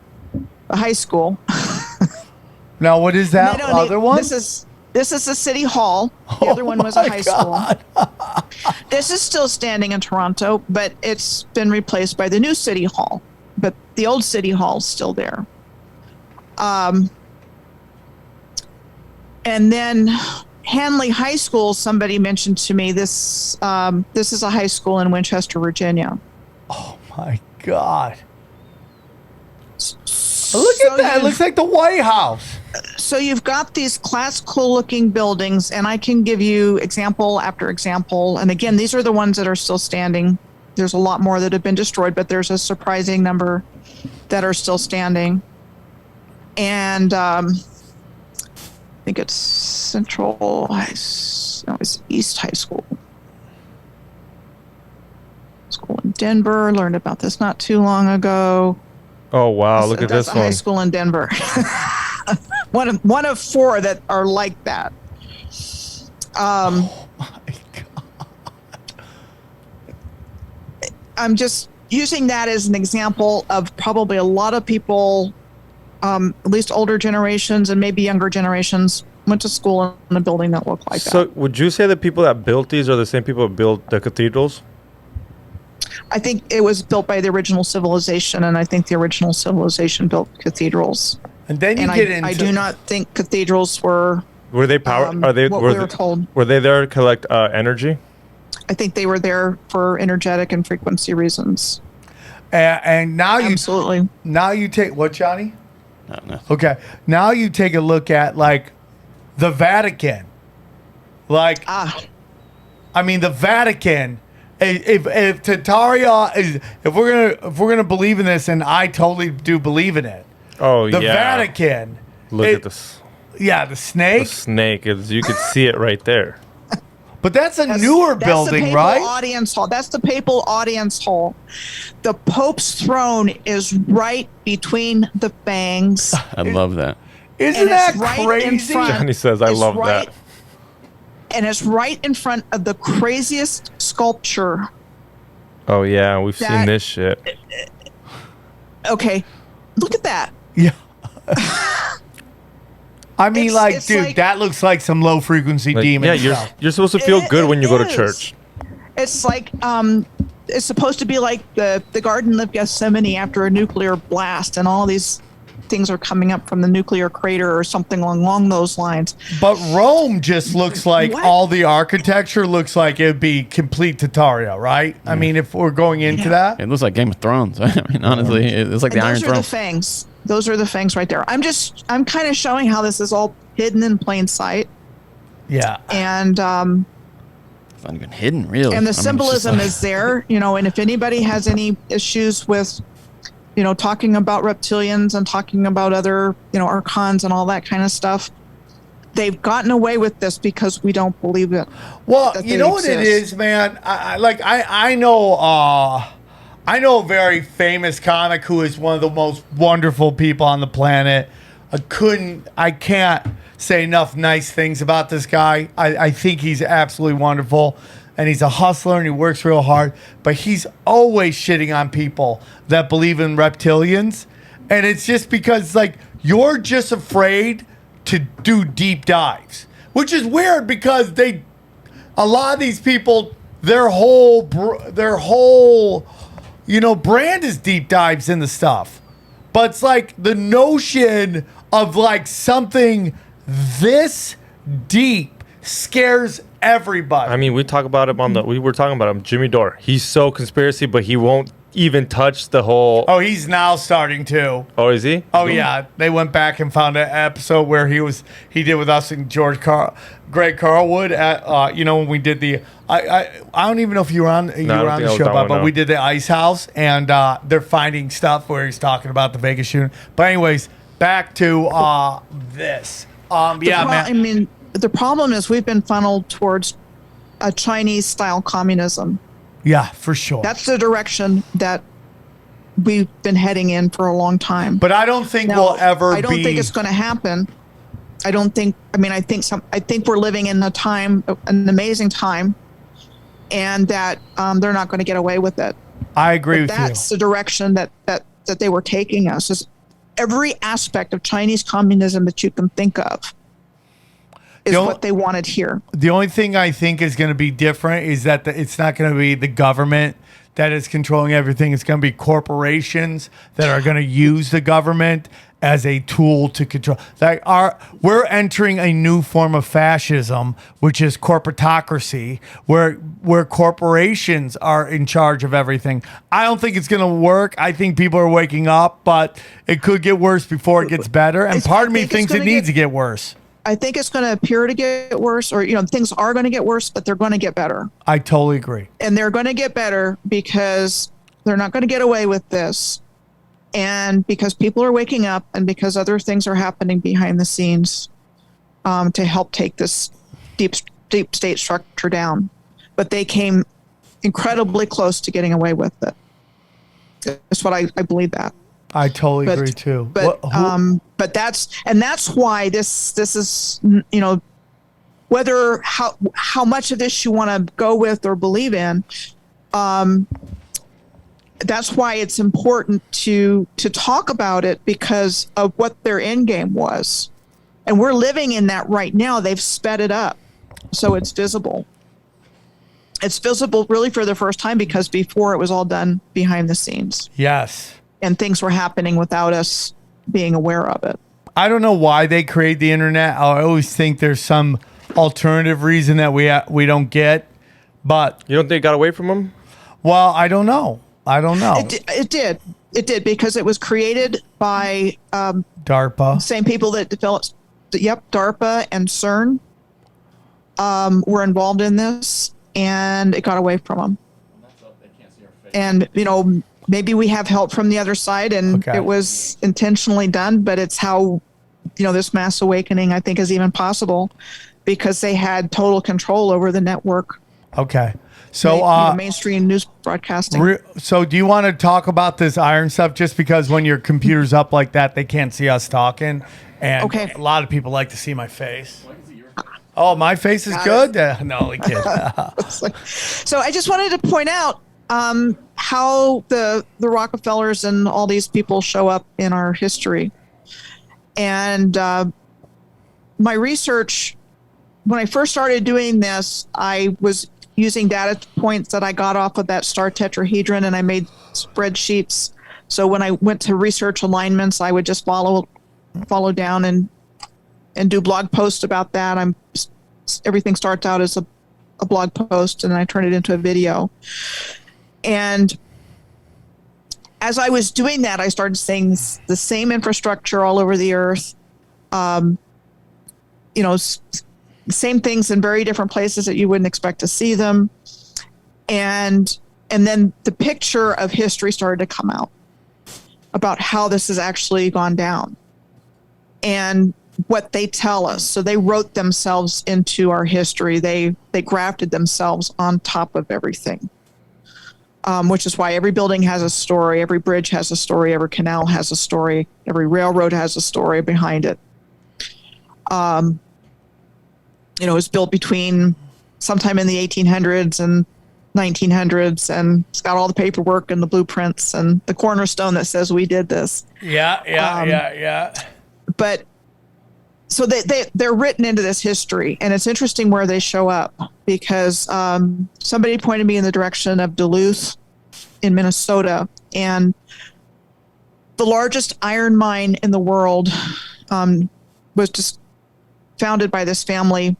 the high school. Now, what is that other one? This is the City Hall. The other one was a high school. This is still standing in Toronto, but it's been replaced by the new City Hall. But the old City Hall is still there. And then Hanley High School, somebody mentioned to me, this is a high school in Winchester, Virginia. My God. Look at that. It looks like the White House. So you've got these classical looking buildings, and I can give you example after example. And again, these are the ones that are still standing. There's a lot more that have been destroyed, but there's a surprising number that are still standing. And I think it's Central High, no, it's East High School. School in Denver. Learned about this not too long ago. Oh wow! Look at That's this a high one. school in Denver. one of 4 that are like that. I'm just using that as an example of probably a lot of people, at least older generations and maybe younger generations, went to school in a building that looked like So that. would you say the people that built these are the same people that built the cathedrals? I think it was built by the original civilization, and I think the original civilization built cathedrals. And then you And get into. I do not think cathedrals were Were they power? what were we they, were told. Were they there to collect energy? I think they were there for energetic and frequency reasons. And now Absolutely. now you take what, Johnny? No. Okay. Now you take a look at like the Vatican. Like, I mean, the Vatican. If Tartaria is, if we're gonna believe in this, and I totally do believe in it. Oh The yeah. Vatican. Look at this. Yeah, the The snake. snake is. You could see it right there. But that's a newer That's building, the papal right? audience hall. That's the papal audience hall. The Pope's throne is right between the fangs. I love that. Isn't And that it's right in crazy? front. Johnny says, "I It's love right- that." And it's right in front of the craziest sculpture. Oh yeah, we've seen That- this shit. Okay, look at that. Yeah. I mean, It's dude, like- that looks like some low frequency Like, demon yeah, stuff. you're supposed to feel good when you go to is. church. It's like it's supposed to be like the Garden of Gethsemane after a nuclear blast, and all these things are coming up from the nuclear crater or something along those lines. But Rome just looks like What? all the architecture looks like it'd be complete Tartaria, right? I mean, if we're going into that. It looks like Game of Thrones. I mean, honestly, it's like the And Iron those are Throne. the fangs. Those are the fangs right there. I'm kind of showing how this is all hidden in plain sight, Yeah. and It's not even hidden, really. and the I mean, it's just symbolism like- is there, you know. And if anybody has any issues with, you know, talking about reptilians and talking about other, you know, archons and all that kind of stuff, they've gotten away with this because we don't believe it. Well, that you they know what it exist. is, man. I know a very famous comic who is one of the most wonderful people on the planet. I can't say enough nice things about this guy. I think he's absolutely wonderful, and he's a hustler and he works real hard. But he's always shitting on people that believe in reptilians, and it's just because like you're just afraid to do deep dives, which is weird because a lot of these people, their whole brand is deep dives into stuff. But it's like the notion of like something this deep scares everybody. I mean, we talk about him on the. We were talking about him, Jimmy Dore. He's so conspiracy, but he won't even touched the whole. Oh, he's now starting to. Oh, is he? Oh yeah, they went back and found an episode where he did with us and Greg Carlwood at when we did the I don't even know if you were on the show, but we did the Ice House, and they're finding stuff where he's talking about the Vegas shooting. But anyways, back to this. Man. The problem is we've been funneled towards a Chinese style communism. Yeah, for sure. That's the direction that we've been heading in for a long time. But I don't think we'll ever. I don't think it's going to happen. I don't think. I think we're living in an amazing time, and that they're not going to get away with it. I agree with you. That's the direction that they were taking us. Is every aspect of Chinese communism that you can think of is what they wanted here. The only thing I think is going to be different is that it's not going to be the government that is controlling everything. It's going to be corporations that are going to use the government as a tool to control. We're entering a new form of fascism, which is corporatocracy, where corporations are in charge of everything. I don't think it's going to work. I think people are waking up, but it could get worse before it gets better. And part of me thinks it needs to get worse. I think it's going to appear to get worse, or things are going to get worse, but they're going to get better. I totally agree. And they're going to get better because they're not going to get away with this, and because people are waking up, and because other things are happening behind the scenes to help take this deep state structure down. But they came incredibly close to getting away with it. That's what I believe that. I totally agree too. But that's why this is, whether how much of this you want to go with or believe in, that's why it's important to talk about it, because of what their end game was. And we're living in that right now. They've sped it up, so it's visible. It's visible really for the first time, because before it was all done behind the scenes. Yes. And things were happening without us being aware of it. I don't know why they create the internet. I always think there's some alternative reason that we don't get. But you don't think it got away from them? Well, I don't know. It did because it was created by DARPA. Same people that developed. Yep, DARPA and CERN were involved in this, and it got away from them. And maybe we have help from the other side, and it was intentionally done, but it's how, this mass awakening, I think, is even possible because they had total control over the network. Okay. So mainstream news broadcasting. So do you want to talk about this iron stuff, just because when your computer's up like that, they can't see us talking? And a lot of people like to see my face. Oh, my face is good? No, we can't. So I just wanted to point out how the Rockefellers and all these people show up in our history. And my research, when I first started doing this, I was using data points that I got off of that star tetrahedron, and I made spreadsheets. So when I went to research alignments, I would just follow down and do blog posts about that. Everything starts out as a blog post, and then I turn it into a video. And as I was doing that, I started seeing the same infrastructure all over the earth. Same things in very different places that you wouldn't expect to see them. And then the picture of history started to come out about how this has actually gone down and what they tell us. So they wrote themselves into our history. They grafted themselves on top of everything. Which is why every building has a story, every bridge has a story, every canal has a story, every railroad has a story behind it. It was built between sometime in the 1800s and 1900s, and it's got all the paperwork and the blueprints and the cornerstone that says we did this. Yeah. But so they're written into this history, and it's interesting where they show up, because somebody pointed me in the direction of Duluth in Minnesota, and the largest iron mine in the world was just founded by this family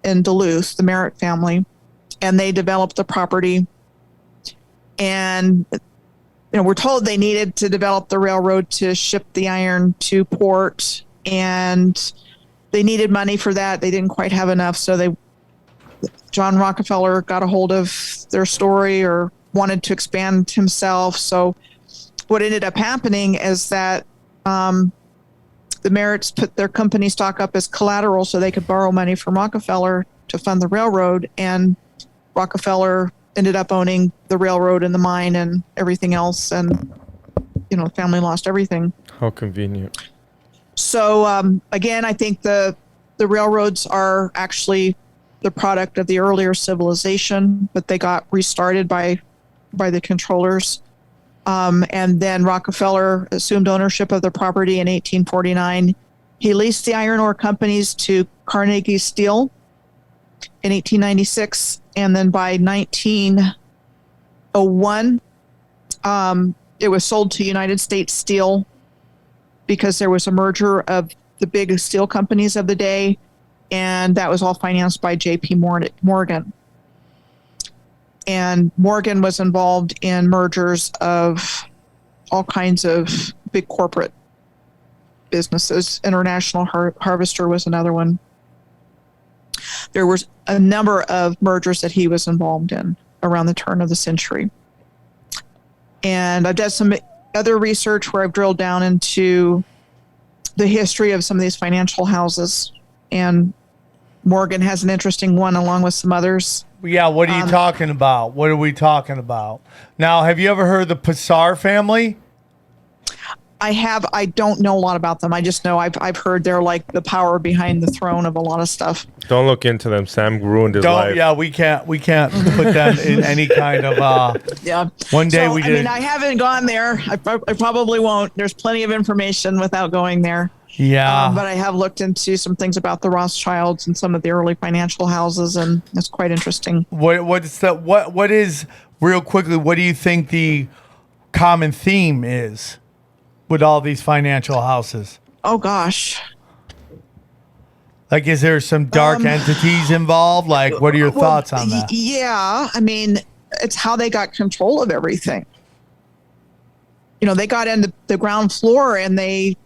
in Duluth, the Merritt family, and they developed the property, and we're told they needed to develop the railroad to ship the iron to port, and they needed money for that. They didn't quite have enough, so John Rockefeller got a hold of their story or wanted to expand himself. So what ended up happening is that the Merritts put their company stock up as collateral so they could borrow money from Rockefeller to fund the railroad, and Rockefeller ended up owning the railroad and the mine and everything else, and the family lost everything. How convenient. So again, I think the railroads are actually the product of the earlier civilization, but they got restarted by the controllers. And then Rockefeller assumed ownership of the property in 1849. He leased the iron ore companies to Carnegie Steel in 1896. And then by 1901, it was sold to United States Steel because there was a merger of the big steel companies of the day. And that was all financed by J.P. Morgan. And Morgan was involved in mergers of all kinds of big corporate businesses. International Harvester was another one. There was a number of mergers that he was involved in around the turn of the century. And I've done some other research where I've drilled down into the history of some of these financial houses. And Morgan has an interesting one along with some others. Yeah, what are you talking about? What are we talking about? Now, have you ever heard of the Passar family? I have. I don't know a lot about them. I just know I've heard they're like the power behind the throne of a lot of stuff. Don't look into them. Sam ruined his life. Yeah, we can't put them in any kind of. Yeah. One day we did. I mean, I haven't gone there. I probably won't. There's plenty of information without going there. Yeah. But I have looked into some things about the Rothschilds and some of the early financial houses, and it's quite interesting. What is real quickly? What do you think the common theme is with all these financial houses? Oh gosh. Like, is there some dark entities involved? Like, what are your thoughts on that? Yeah, I mean, it's how they got control of everything. They got in the ground floor and they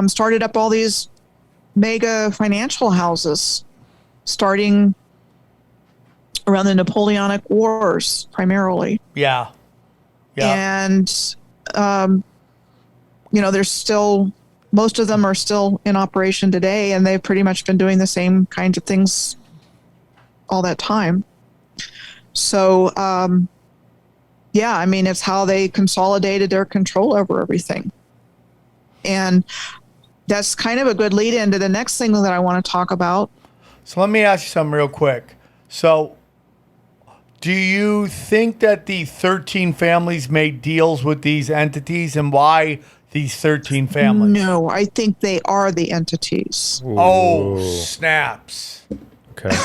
started up all these mega financial houses, starting around the Napoleonic Wars, primarily. Yeah. And, there's still, most of them are still in operation today, and they've pretty much been doing the same kinds of things all that time. So, I mean, it's how they consolidated their control over everything. And that's kind of a good lead into the next thing that I want to talk about. So let me ask you something real quick. So do you think that the 13 families made deals with these entities, and why these 13 families? No, I think they are the entities. Ooh. Oh, snaps. Okay.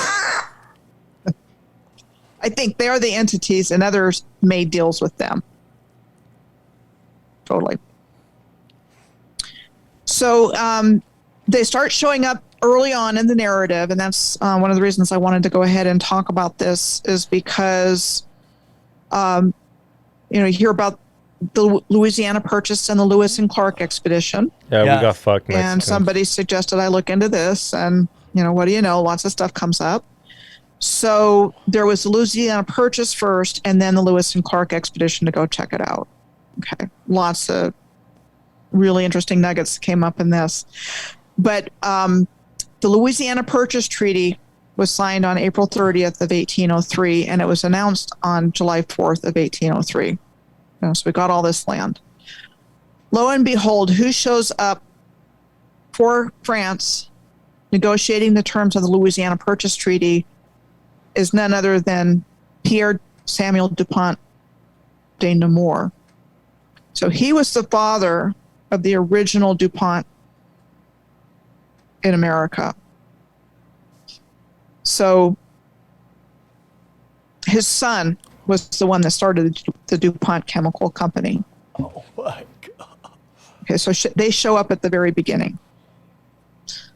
I think they are the entities, and others made deals with them. Totally. So they start showing up early on in the narrative, and that's one of the reasons I wanted to go ahead and talk about this, is because, you hear about the Louisiana Purchase and the Lewis and Clark expedition. Yeah, Yes. we got fucked. And Mexicans. somebody suggested I look into this, and, what do you know? Lots of stuff comes up. So there was the Louisiana Purchase first, and then the Lewis and Clark expedition to go check it out. Okay. Lots of really interesting nuggets came up in this. But the Louisiana Purchase Treaty was signed on April 30th of 1803, and it was announced on July 4th of 1803. So we got all this land. Lo and behold, who shows up for France negotiating the terms of the Louisiana Purchase Treaty is none other than Pierre Samuel Dupont de Nemours. So he was the father of the original DuPont in America. So his son was the one that started the DuPont Chemical Company. Oh, my God. Okay, so they show up at the very beginning.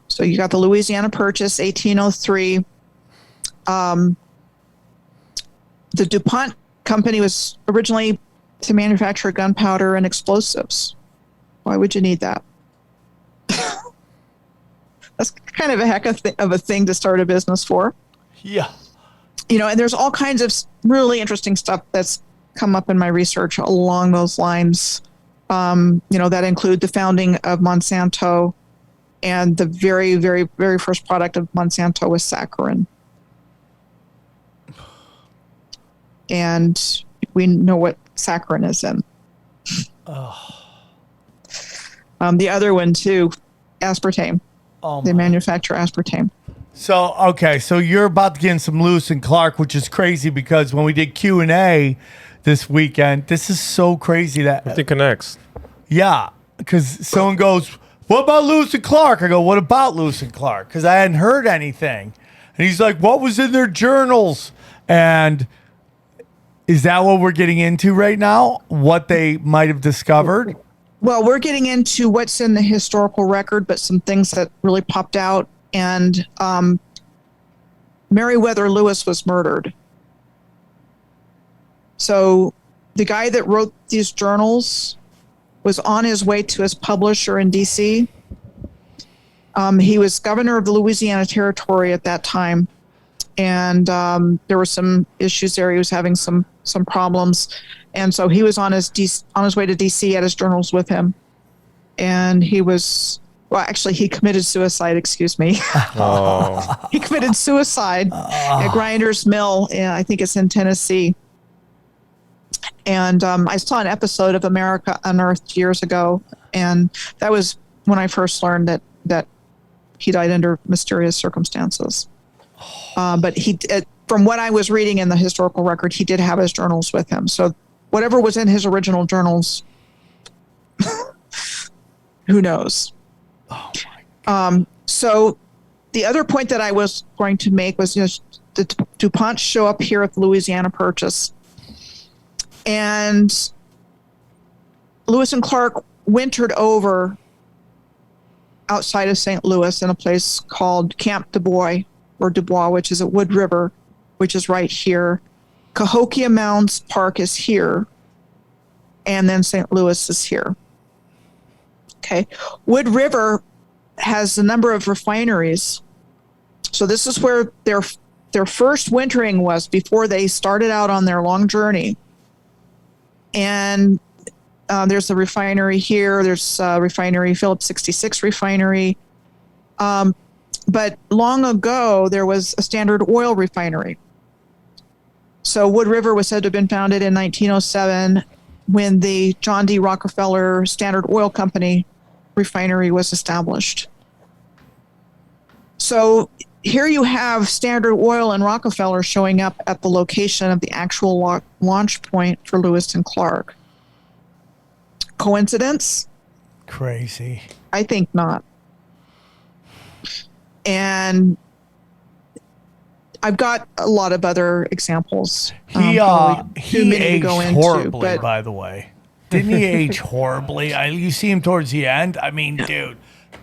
So you got the Louisiana Purchase, 1803. The DuPont company was originally to manufacture gunpowder and explosives. Why would you need that? That's kind of a heck of a thing to start a business for. Yeah. You know, and there's all kinds of really interesting stuff that's come up in my research along those lines. You know, that include the founding of Monsanto, and the very, very, very first product of Monsanto was saccharin. And we know what saccharin is in. The other one too, aspartame. They manufacture aspartame. So, okay, so you're about to get in some Lewis and Clark, which is crazy because when we did Q&A this weekend, this is so crazy that... It connects. Yeah, because someone goes, what about Lewis and Clark? I go, what about Lewis and Clark? Because I hadn't heard anything. And he's like, what was in their journals? And is that what we're getting into right now? What they might have discovered? Well, we're getting into what's in the historical record, but some things that really popped out. And Meriwether Lewis was murdered. So the guy that wrote these journals was on his way to his publisher in D.C. He was governor of the Louisiana Territory at that time. And there were some issues there. He was having some problems. And so he was on his way to D.C., had his journals with him. And he was... Well, actually, he committed suicide, excuse me. Oh. He committed suicide at Grinders Mill, I think it's in Tennessee. And I saw an episode of America Unearthed years ago, and that was when I first learned that he died under mysterious circumstances. But from what I was reading in the historical record, he did have his journals with him. So whatever was in his original journals, who knows? Oh my God. So the other point that I was going to make was, the DuPont show up here at the Louisiana Purchase, and Lewis and Clark wintered over outside of St. Louis in a place called Camp Dubois, which is at Wood River, which is right here. Cahokia Mounds Park is here, and then St. Louis is here. Okay. Wood River has a number of refineries. So this is where their first wintering was before they started out on their long journey. And there's a refinery here. There's a refinery, Phillips 66 refinery. But long ago, there was a Standard Oil refinery. So Wood River was said to have been founded in 1907 when the John D. Rockefeller Standard Oil Company refinery was established. So here you have Standard Oil and Rockefeller showing up at the location of the actual launch point for Lewis and Clark. Coincidence? Crazy. I think not. And I've got a lot of other examples. He aged horribly, but by the way. Didn't he age horribly? You see him towards the end. I mean, dude,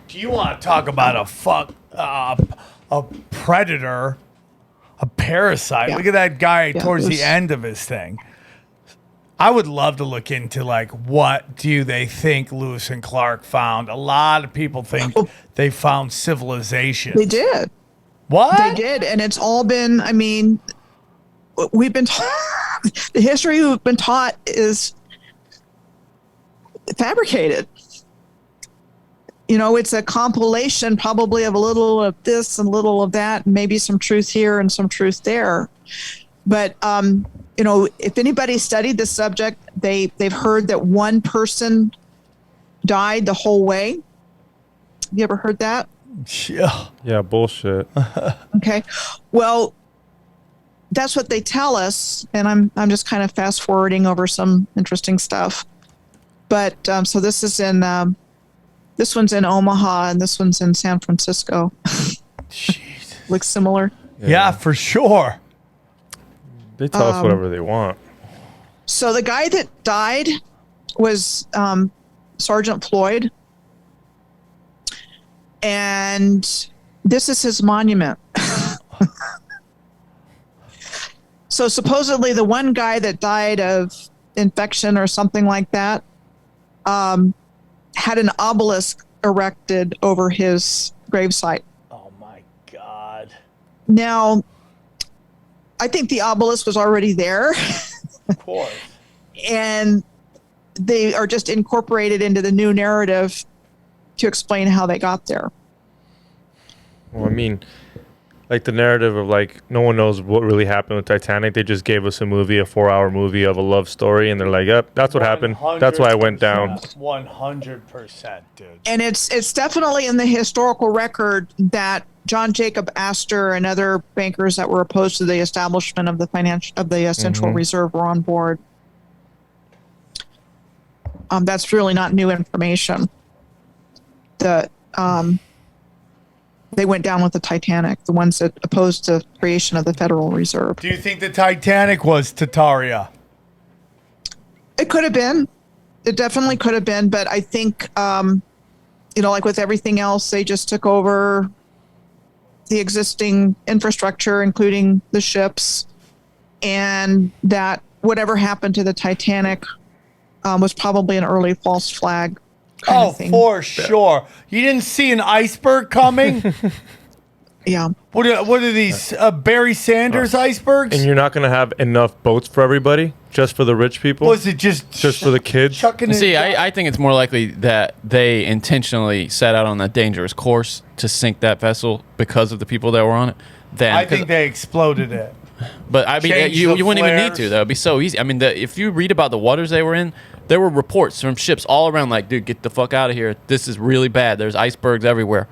do you want to talk about a predator, a parasite? Yeah. Look at that guy towards the there's- end of his thing. I would love to look into, like, what do they think Lewis and Clark found? A lot of people think they found civilization. they did. What? They did. And it's all been, I mean, we've been the history we've been taught is fabricated. You know, it's a compilation probably of a little of this and a little of that, and maybe some truth here and some truth there. But, you know, if anybody studied this subject, they've heard that one person died the whole way. You ever heard that? Yeah. Yeah, bullshit. Okay. Well, that's what they tell us, and I'm just kind of fast forwarding over some interesting stuff. But so this is this one's in Omaha and this one's in San Francisco. Jeez. Looks similar. Yeah, for sure. They tell us whatever they want. So the guy that died was Sergeant Floyd, and this is his monument. So supposedly the one guy that died of infection or something like that, had an obelisk erected over his gravesite. Oh my God. Now, I think the obelisk was already there. Of course. And they are just incorporated into the new narrative to explain how they got there. Well, I mean, like the narrative of like no one knows what really happened with Titanic. They just gave us a movie, a 4-hour movie of a love story, and they're like, "Yep, that's what happened. That's why I went down." 100%, dude. And it's definitely in the historical record that John Jacob Astor and other bankers that were opposed to the establishment of the Central Reserve were on board. That's really not new information. They went down with the Titanic, the ones that opposed the creation of the Federal Reserve. Do you think the Titanic was Tartaria? It could have been. It definitely could have been. But I think, like with everything else, they just took over the existing infrastructure, including the ships, and that whatever happened to the Titanic was probably an early false flag. Kind of thing. For sure. You didn't see an iceberg coming? Yeah. What are these Barry Sanders icebergs? And you're not gonna have enough boats for everybody, just for the rich people. Was it just for the kids? chucking it See, down? I think it's more likely that they intentionally set out on a dangerous course to sink that vessel because of the people that were on it. I think they exploded it. But I mean, Change you the wouldn't even need flares. to. That would be so easy. I mean, if you read about the waters they were in, there were reports from ships all around, like, dude, get the fuck out of here. This is really bad. There's icebergs everywhere.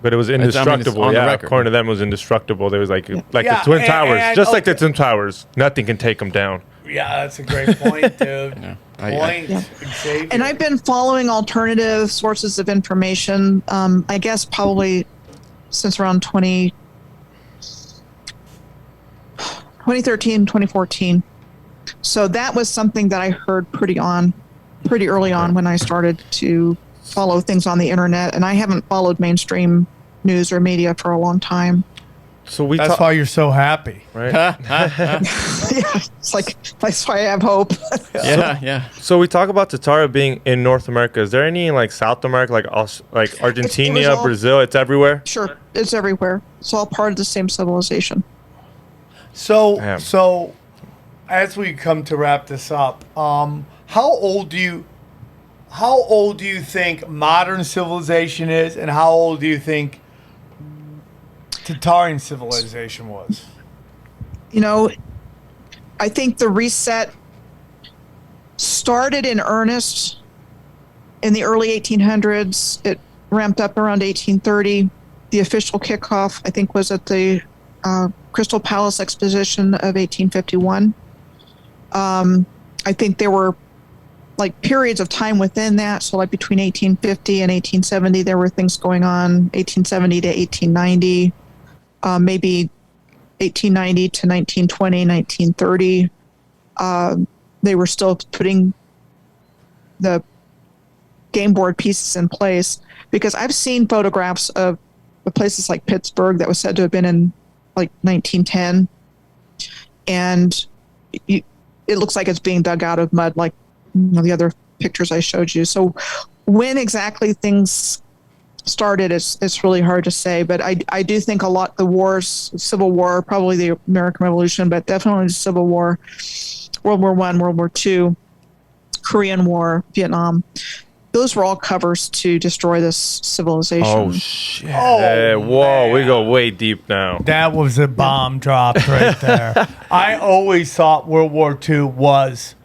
But it was indestructible. on the Yeah, record. according to them, it was indestructible. There was like Yeah, the Twin Towers, and- just like the okay. Twin Towers. Nothing can take them down. Yeah, that's a great point, dude. Point. Yeah. Xavier. And I've been following alternative sources of information, I guess probably since around 2013, 2014. So that was something that I heard pretty early on when I started to follow things on the internet. And I haven't followed mainstream news or media for a long time. So we That's why you're so happy. right? Yeah, it's like, that's why I have hope. Yeah. So we talk about Tatara being in North America. Is there any in like South America, like Argentina, it was all- Brazil? It's everywhere. Sure, it's everywhere. It's all part of the same civilization. So as we come to wrap this up, how old do you think modern civilization is, and how old do you think Tatarian civilization was? I think the reset started in earnest in the early 1800s. It ramped up around 1830. The official kickoff, I think, was at the Crystal Palace Exposition of 1851. I think there were like periods of time within that. So like between 1850 and 1870, there were things going on. 1870 to 1890, maybe 1890 to 1920, 1930. They were still putting the game board pieces in place, because I've seen photographs of places like Pittsburgh that was said to have been in like 1910, and it looks like it's being dug out of mud, like the other pictures I showed you. So when exactly things started, it's really hard to say. But I do think a lot, the wars, Civil War, probably the American Revolution, but definitely the Civil War, World War I, World War II, Korean War, Vietnam, those were all covers to destroy this civilization. Oh shit! Oh, whoa, we man. go way deep now. That was a bomb dropped right there. I always thought World War II was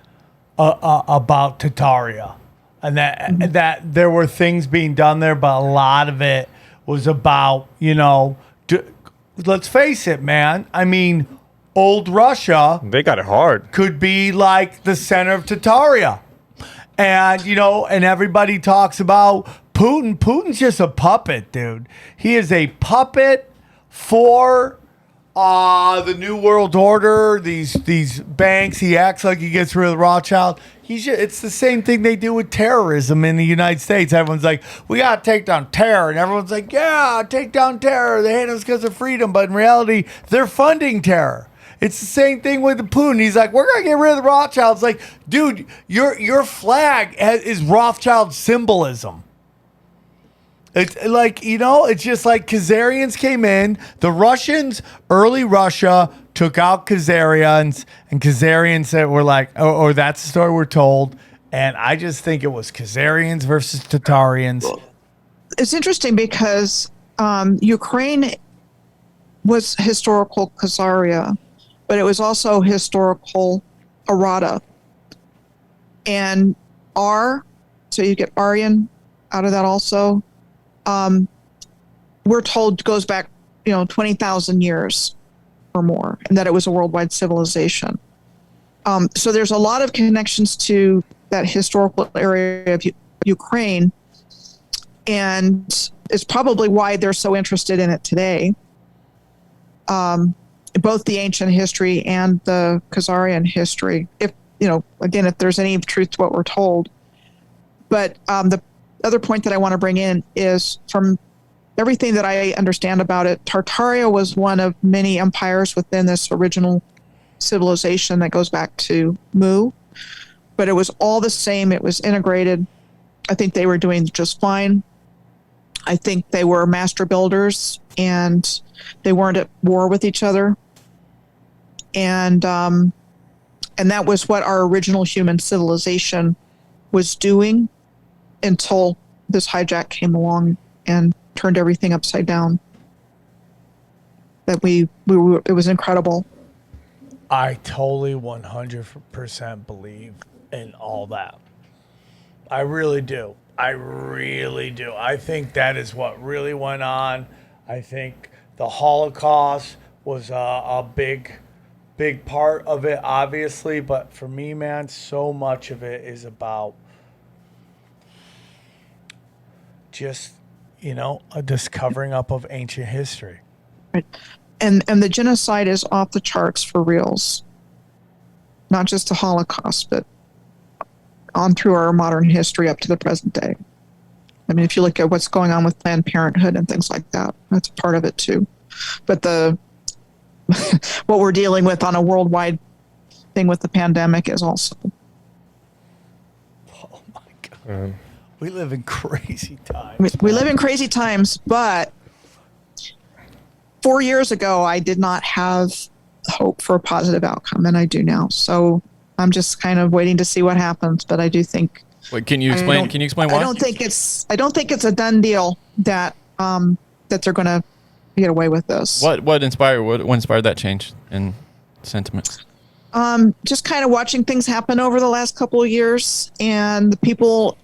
about Tataria, and that there were things being done there, but a lot of it was about, let's face it, man. I mean, old Russia They got it hard. could be like the center of Tataria. And, and everybody talks about Putin. Putin's just a puppet, dude. He is a puppet for the New World Order, these banks. He acts like he gets rid of Rothschild. It's the same thing they do with terrorism in the United States. Everyone's like, we got to take down terror. And everyone's like, yeah, take down terror. They hate us because of freedom. But in reality, they're funding terror. It's the same thing with the Putin. He's like, we're gonna get rid of the Rothschilds. Like, dude, your flag is Rothschild symbolism. It's like, it's just like Khazarians came in. The Russians, early Russia, took out Khazarians, and Khazarians that were like, or that's the story we're told. And I just think it was Khazarians versus Tatarians. It's interesting because Ukraine was historical Khazaria, but it was also historical Arata. And so you get Aryan out of that also. We're told goes back, 20,000 years or more, and that it was a worldwide civilization. So there's a lot of connections to that historical area of Ukraine, and it's probably why they're so interested in it today. Both the ancient history and the Khazarian history, if there's any truth to what we're told. But the other point that I want to bring in is, from everything that I understand about it, Tartaria was one of many empires within this original civilization that goes back to Mu. But it was all the same. It was integrated. I think they were doing just fine. I think they were master builders, and they weren't at war with each other. And that was what our original human civilization was doing until this hijack came along and turned everything upside down. That it was incredible. I totally 100% believe in all that. I really do. I think that is what really went on. I think the Holocaust was a big part of it, obviously. But for me, man, so much of it is about just, a discovering up of ancient history. Right. And the genocide is off the charts for reals. Not just the Holocaust, but on through our modern history up to the present day. I mean, if you look at what's going on with Planned Parenthood and things like that, that's part of it too. But what we're dealing with on a worldwide thing with the pandemic is also. Oh my God. We live in crazy times. We live in crazy times, but 4 years ago, I did not have hope for a positive outcome, and I do now. So I'm just kind of waiting to see what happens. But I do think. Wait, can you explain? Can you explain why? I don't think it's a done deal that they're going to get away with this. What inspired that change in sentiment? Just kind of watching things happen over the last couple of years, and the people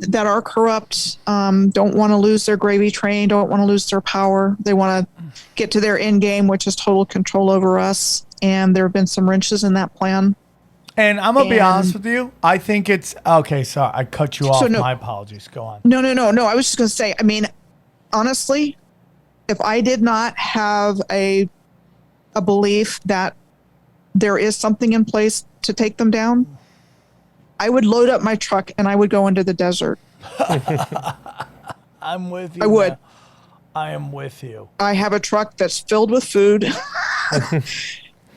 that are corrupt don't want to lose their gravy train, don't want to lose their power. They want to get to their end game, which is total control over us. And there have been some wrenches in that plan. And I'm going to be honest with you. I think it's... Okay, sorry. I cut you off. My apologies. Go on. No. I was just going to say, I mean, honestly, if I did not have a belief that there is something in place to take them down, I would load up my truck and I would go into the desert. I'm with you. I would. Man. I am with you. I have a truck that's filled with food.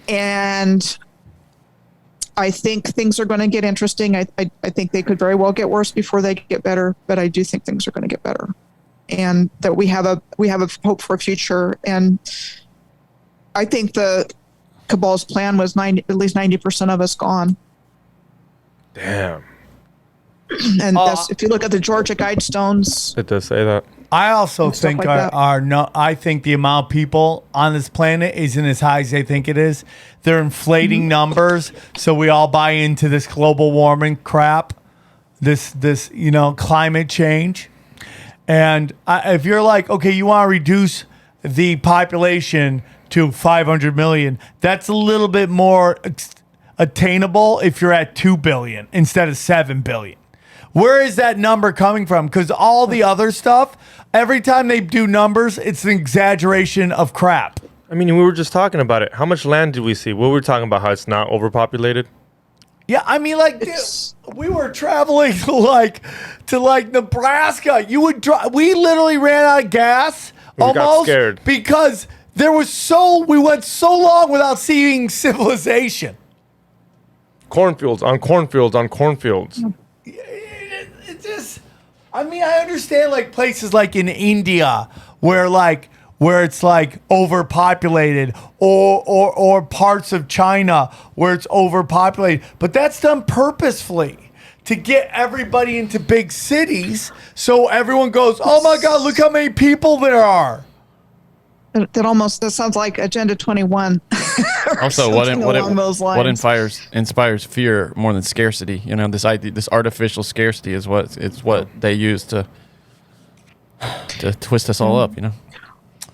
And I think things are going to get interesting. I think they could very well get worse before they get better, but I do think things are going to get better. And that we have a hope for a future. And I think the cabal's plan was at least 90% of us gone. Damn. And if you look at the Georgia Guidestones, It does say that. I also think like I think the amount of people on this planet isn't as high as they think it is. They're inflating numbers, so we all buy into this global warming crap, this climate change. And if you're like, okay, you want to reduce the population to 500 million, that's a little bit more attainable if you're at 2 billion instead of 7 billion. Where is that number coming from? Because all the other stuff, every time they do numbers, it's an exaggeration of crap. I mean, we were just talking about it. How much land did we see? What were we talking about? How it's not overpopulated? Yeah, I mean, like, dude, we were traveling to Nebraska. We literally ran out of gas We got almost scared. because we went so long without seeing civilization. Cornfields on cornfields on cornfields. It just, I mean, I understand like places like in India where it's like overpopulated, or parts of China where it's overpopulated, but that's done purposefully to get everybody into big cities so everyone goes, oh my God, look how many people there are. That sounds like Agenda 21. Also, along those lines. what inspires fear more than scarcity? You know, this idea, this artificial scarcity is what they use to twist us all up. You know.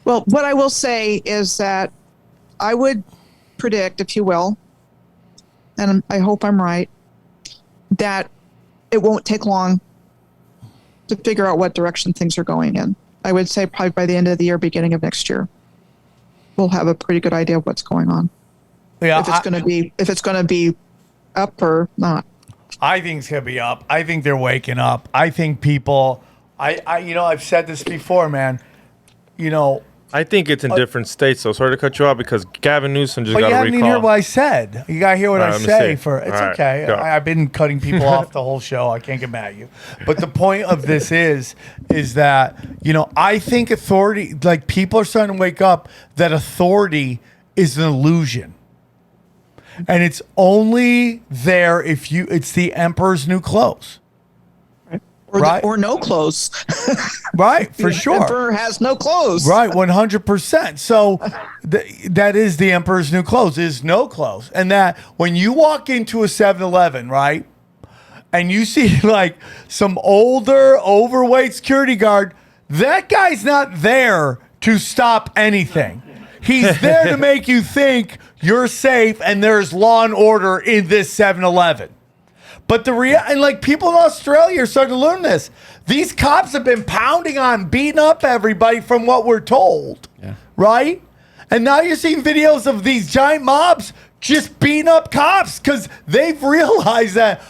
Well, what I will say is that I would predict, if you will, and I hope I'm right, that it won't take long to figure out what direction things are going in. I would say probably by the end of the year, beginning of next year, we'll have a pretty good idea of what's going on. Yeah, if it's going to be up or not. I think it's gonna be up. I think they're waking up. I think people. I've said this before, man. You know. I think it's in different states, so sorry to cut you off because Gavin Newsom just But got you a haven't recall. even heard what I said. You gotta hear what I say. It's right, okay. go. I've been cutting people off the whole show. I can't get mad at you. But the point of this is that I think authority, like people are starting to wake up that authority is an illusion, and it's only there if it's the emperor's new clothes. Right. Or no clothes. Right, for The sure. emperor has no clothes. Right, 100%. So that is the emperor's new clothes, is no clothes. And that when you walk into a 7-Eleven, right, and you see like some older, overweight security guard, that guy's not there to stop anything. He's there to make you think you're safe and there's law and order in this 7-Eleven. But and like people in Australia are starting to learn this. These cops have been pounding on, beating up everybody from what we're told. Yeah. Right? And now you're seeing videos of these giant mobs just beating up cops because they've realized that,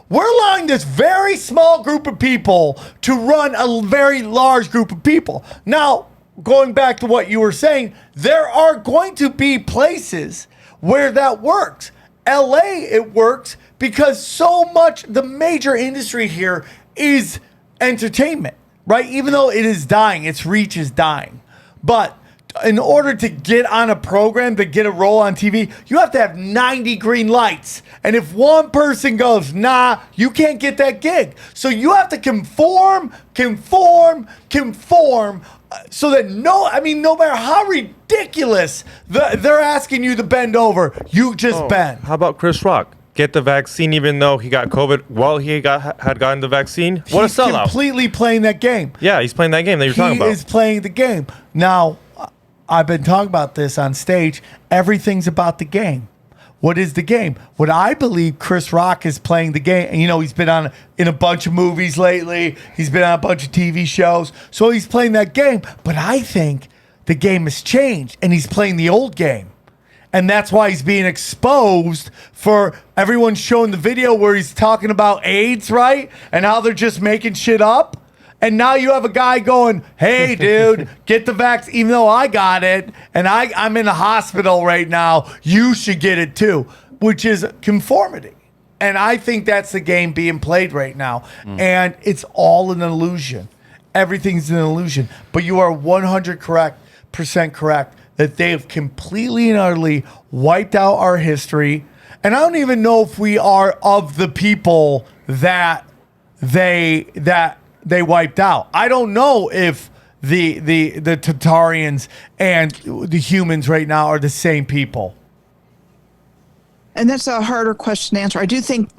we're allowing this very small group of people to run a very large group of people. Now, going back to what you were saying, there are going to be places where that works. LA, it works because so much, the major industry here is entertainment, right? Even though it is dying, its reach is dying. But in order to get on a program, to get a role on TV, you have to have 90 green lights. And if one person goes, nah, you can't get that gig. So you have to conform, so that no matter how ridiculous they're asking you to bend over, you just bend. How about Chris Rock? Get the vaccine even though he got COVID while he had gotten the vaccine? What He's a sellout. Completely playing that game. Yeah, he's playing that game that you're talking about. He is playing the game. Now, I've been talking about this on stage. Everything's about the game. What is the game? What I believe Chris Rock is playing the game. And, he's been in a bunch of movies lately. He's been on a bunch of TV shows. So he's playing that game. But I think the game has changed and he's playing the old game. And that's why he's being exposed for everyone showing the video where he's talking about AIDS, right? And how they're just making shit up. And now you have a guy going, hey, dude, get the vaccine, even though I got it. And I'm in the hospital right now. You should get it too, which is conformity. And I think that's the game being played right now. And it's all an illusion. Everything's an illusion. But you are 100% correct that they have completely and utterly wiped out our history. And I don't even know if we are of the people that they wiped out. I don't know if the Tatarians and the humans right now are the same people. And that's a harder question to answer. I do think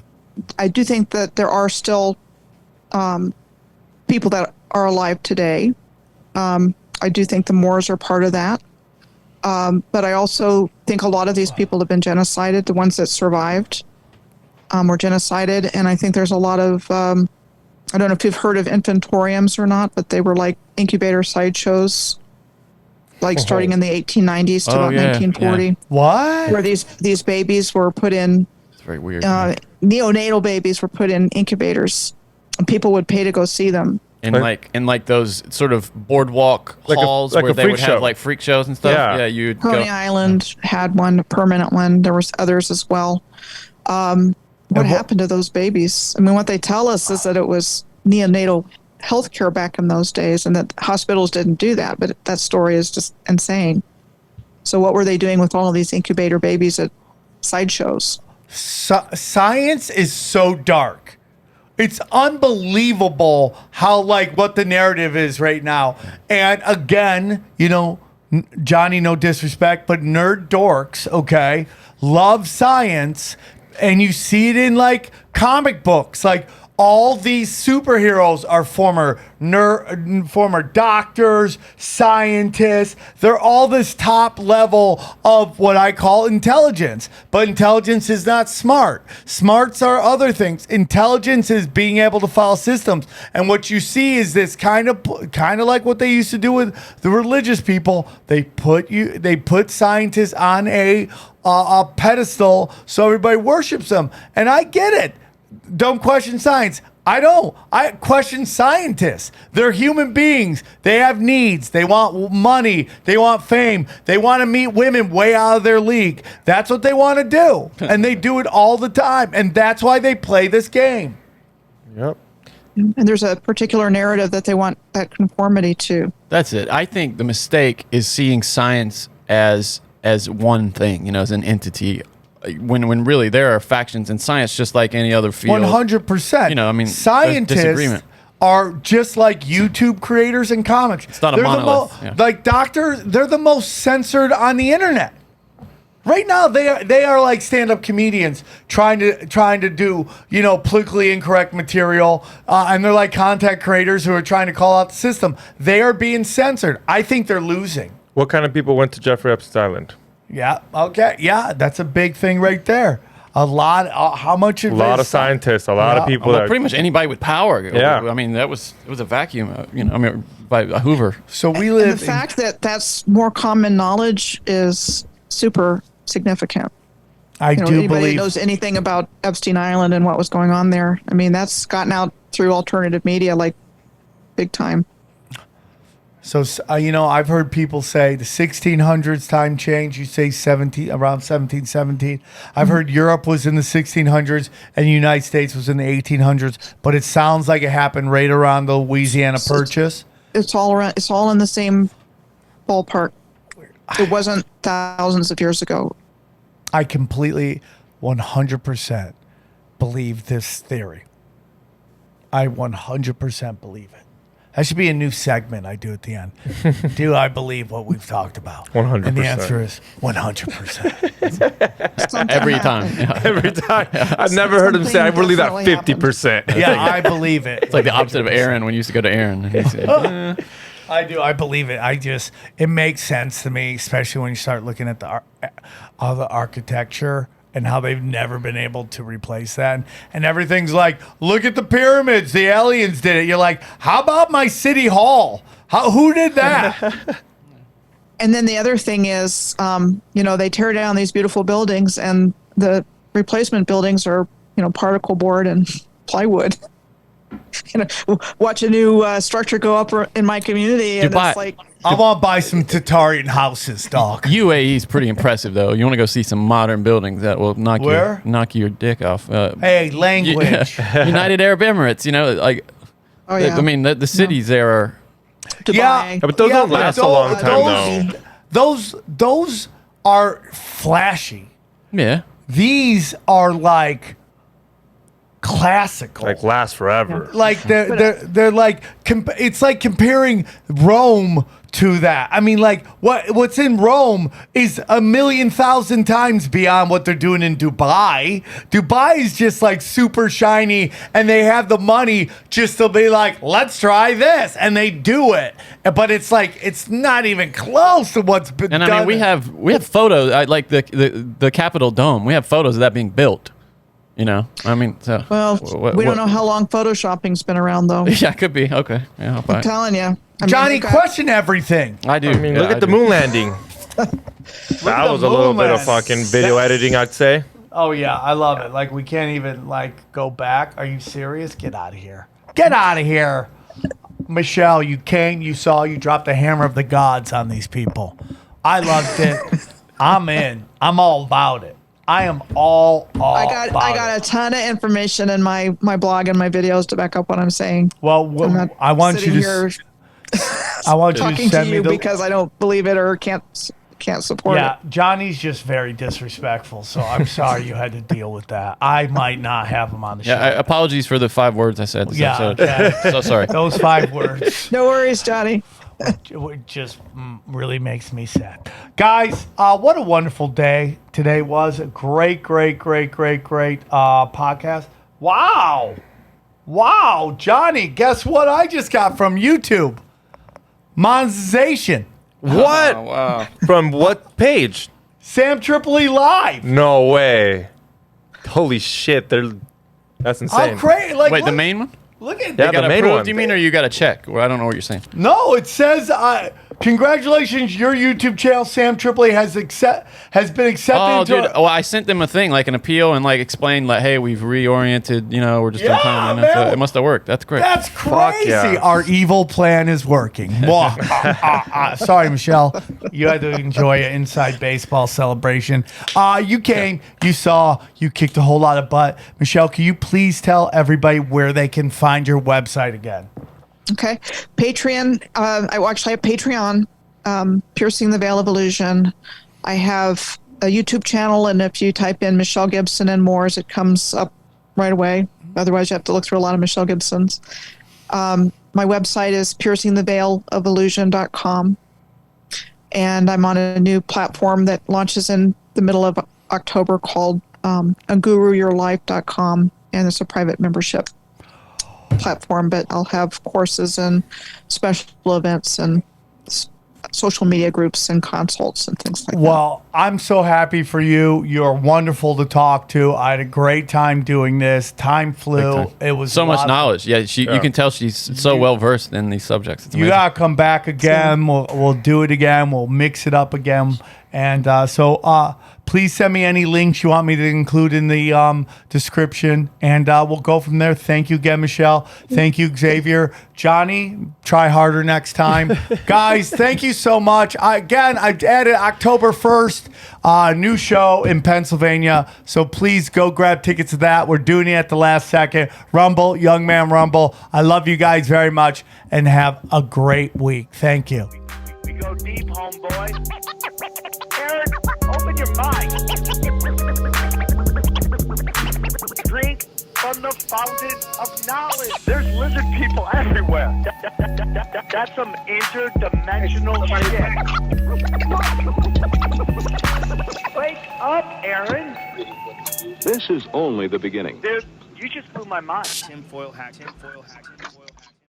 that there are still people that are alive today. I do think the Moors are part of that. But I also think a lot of these people have been genocided. The ones that survived were genocided. And I think there's a lot of, I don't know if you've heard of infantoriums or not, but they were like incubator sideshows, like starting in the 1890s to about 1940. Yeah. What? Where these babies were put in, It's very weird. neonatal babies were put in incubators. And people would pay to go see them. in Like- like those sort of boardwalk Like a- halls like where a they freak would show. have like freak shows and stuff. Yeah. Yeah, you'd Coney go. Island had one, a permanent one. There was others as well. What happened to those babies? I mean, what they tell us is that it was neonatal health care back in those days and that hospitals didn't do that. But that story is just insane. So what were they doing with all of these incubator babies at sideshows? Science is so dark. It's unbelievable how like what the narrative is right now. And again, you know, Johnny, no disrespect, but nerd dorks, okay, love science, and you see it in like comic books, like all these superheroes are former doctors, scientists. They're all this top level of what I call intelligence. But intelligence is not smart. Smarts are other things. Intelligence is being able to follow systems. And what you see is this kind of like what they used to do with the religious people. They put scientists on a pedestal so everybody worships them. And I get it. Don't question science. I don't. I question scientists. They're human beings. They have needs. They want money. They want fame. They want to meet women way out of their league. That's what they want to do. And they do it all the time. And that's why they play this game. Yep. And there's a particular narrative that they want that conformity to. That's it. I think the mistake is seeing science as one thing, you know, as an entity. When really there are factions in science, just like any other field. 100%. You know, I mean, there's scientists disagreement. are just like YouTube creators and comics. It's not a monolith. Yeah. Like doctors, they're the most censored on the internet. Right now, they are like stand-up comedians trying to do, you know, politically incorrect material, and they're like content creators who are trying to call out the system. They are being censored. I think they're losing. What kind of people went to Jeffrey Epstein Island? Yeah. Okay. Yeah, that's a big thing right there. A lot. How much? A lot of scientists. A lot of people. Well, that pretty much anybody with power. Yeah. I mean, it was a vacuum. You know, I mean, by Hoover. So we And live. the fact that that's more common knowledge is super significant. I You know, do anybody that believe. knows anything about Epstein Island and what was going on there, I mean, that's gotten out through alternative media like big time. So you know, I've heard people say the 1600s time change. You say around 1717. I've heard Europe was in the 1600s and the United States was in the 1800s. But it sounds like it happened right around the Louisiana Purchase. It's all around. It's all in the same ballpark. It wasn't thousands of years ago. I completely, 100% believe this theory. I 100% believe it. That should be a new segment I do at the end. Do I believe what we've talked about? 100%. And the answer is 100%. Something Every happened. time. Yeah. every time. I've never heard him say, I believe that Definitely 50%. Yeah, I believe it. It's like the opposite of Aaron when you used to go to Aaron. And he's, I do. I believe it. It makes sense to me, especially when you start looking at all the architecture and how they've never been able to replace that. And everything's like, look at the pyramids. The aliens did it. You're like, how about my city hall? Who did that? And then the other thing is, you know, they tear down these beautiful buildings, and the replacement buildings are, you know, particle board and plywood. You know, watch a new structure go up in my community, and Dubai. it's like, I want to buy some Tatarian houses, dog. UAE is pretty impressive, though. You want to go see some modern buildings that will knock your dick off. Hey, language. United Arab Emirates. You know, like, oh yeah, I mean, the cities there are. Dubai. Yeah, But those don't last a long time, though. Those are flashy. Yeah. These are like classical. Like, last forever. Like they're like it's like comparing Rome to that. I mean, like what's in Rome is 1,000,000 times beyond what they're doing in Dubai. Dubai is just like super shiny, and they have the money just to be like, let's try this, and they do it. But it's like it's not even close to what's been And done. I mean, we have photos like the Capitol Dome. We have photos of that being built. You know, I mean, so Well, we don't know how long photoshopping's been around, though. Yeah, it could be. Okay, yeah, I'll buy I'm it. telling you, Johnny, question everything. I do. I mean, Yeah, look I at the do. moon landing. That was a little bit of fucking video editing, I'd say. Oh yeah, I love it. Like we can't even like go back. Are you serious? Get out of here. Get out of here. Michelle, you came, you saw, you dropped the hammer of the gods on these people. I loved it. I'm in. I'm all about it. I am all I got a ton of information in my blog and my videos to back up what I'm saying. Well, I want you to. I want you to talking to send me you the. because I don't believe it or can't support it. Yeah, Johnny's just very disrespectful, so I'm sorry you had to deal with that. I might not have him on the show. Yeah, apologies for the 5 words I said. Yeah, So sorry. Those 5 words. No worries, Johnny. It just really makes me sad. Guys, what a wonderful day today was. A great podcast. Wow, Johnny, guess what I just got from YouTube? Monetization. What? Oh, wow. From what page? Sam Tripoli Live. No way. Holy shit. That's insane. How crazy. Like, Wait, look, the main one? Look at Yeah, You got the main approved, one. you mean, or you got to check? Well, I don't know what you're saying. No, it says, congratulations, your YouTube channel, Sam Tripoli, has been accepted Oh, into dude. Well, I sent them a thing, like an appeal, and like explained, like, hey, we've reoriented. We're just doing Yeah, time. And so man. it must have worked. That's great. That's crazy. yeah. Our evil plan is working. Sorry, Michelle. You had to enjoy an inside baseball celebration. You came, you saw, you kicked a whole lot of butt. Michelle, can you please tell everybody where they can find your website again? Okay. Patreon. I actually have Patreon, Piercing the Veil of Illusion. I have a YouTube channel, and if you type in Michelle Gibson and Moors, it comes up right away. Otherwise, you have to look through a lot of Michelle Gibsons. My website is piercingtheveilofillusion.com. And I'm on a new platform that launches in the middle of October called aguruyourlife.com. And it's a private membership platform, but I'll have courses and special events and social media groups and consults and things like that. Well, I'm so happy for you. You're wonderful to talk to. I had a great time doing this. Time flew. Time. It was So a much lot of- Yeah, you can tell she's so well versed in these subjects. It's You amazing. gotta come back again. We'll do it again. We'll mix it up again. And so please send me any links you want me to include in the description, and we'll go from there. Thank you again, Michelle. Thank you, Xavier. Johnny, try harder next time. Guys, thank you so much. I added October 1st, new show in Pennsylvania. So please go grab tickets to that. We're doing it at the last second. Rumble, Young Man Rumble. I love you guys very much, and have a great week. Thank you. We go deep, homeboy. Aaron, open your mind. Drink from the fountain of knowledge. There's lizard people everywhere. That's some interdimensional shit. Wake up, Aaron. This is only the beginning. Dude, you just blew my mind. Tinfoil hat.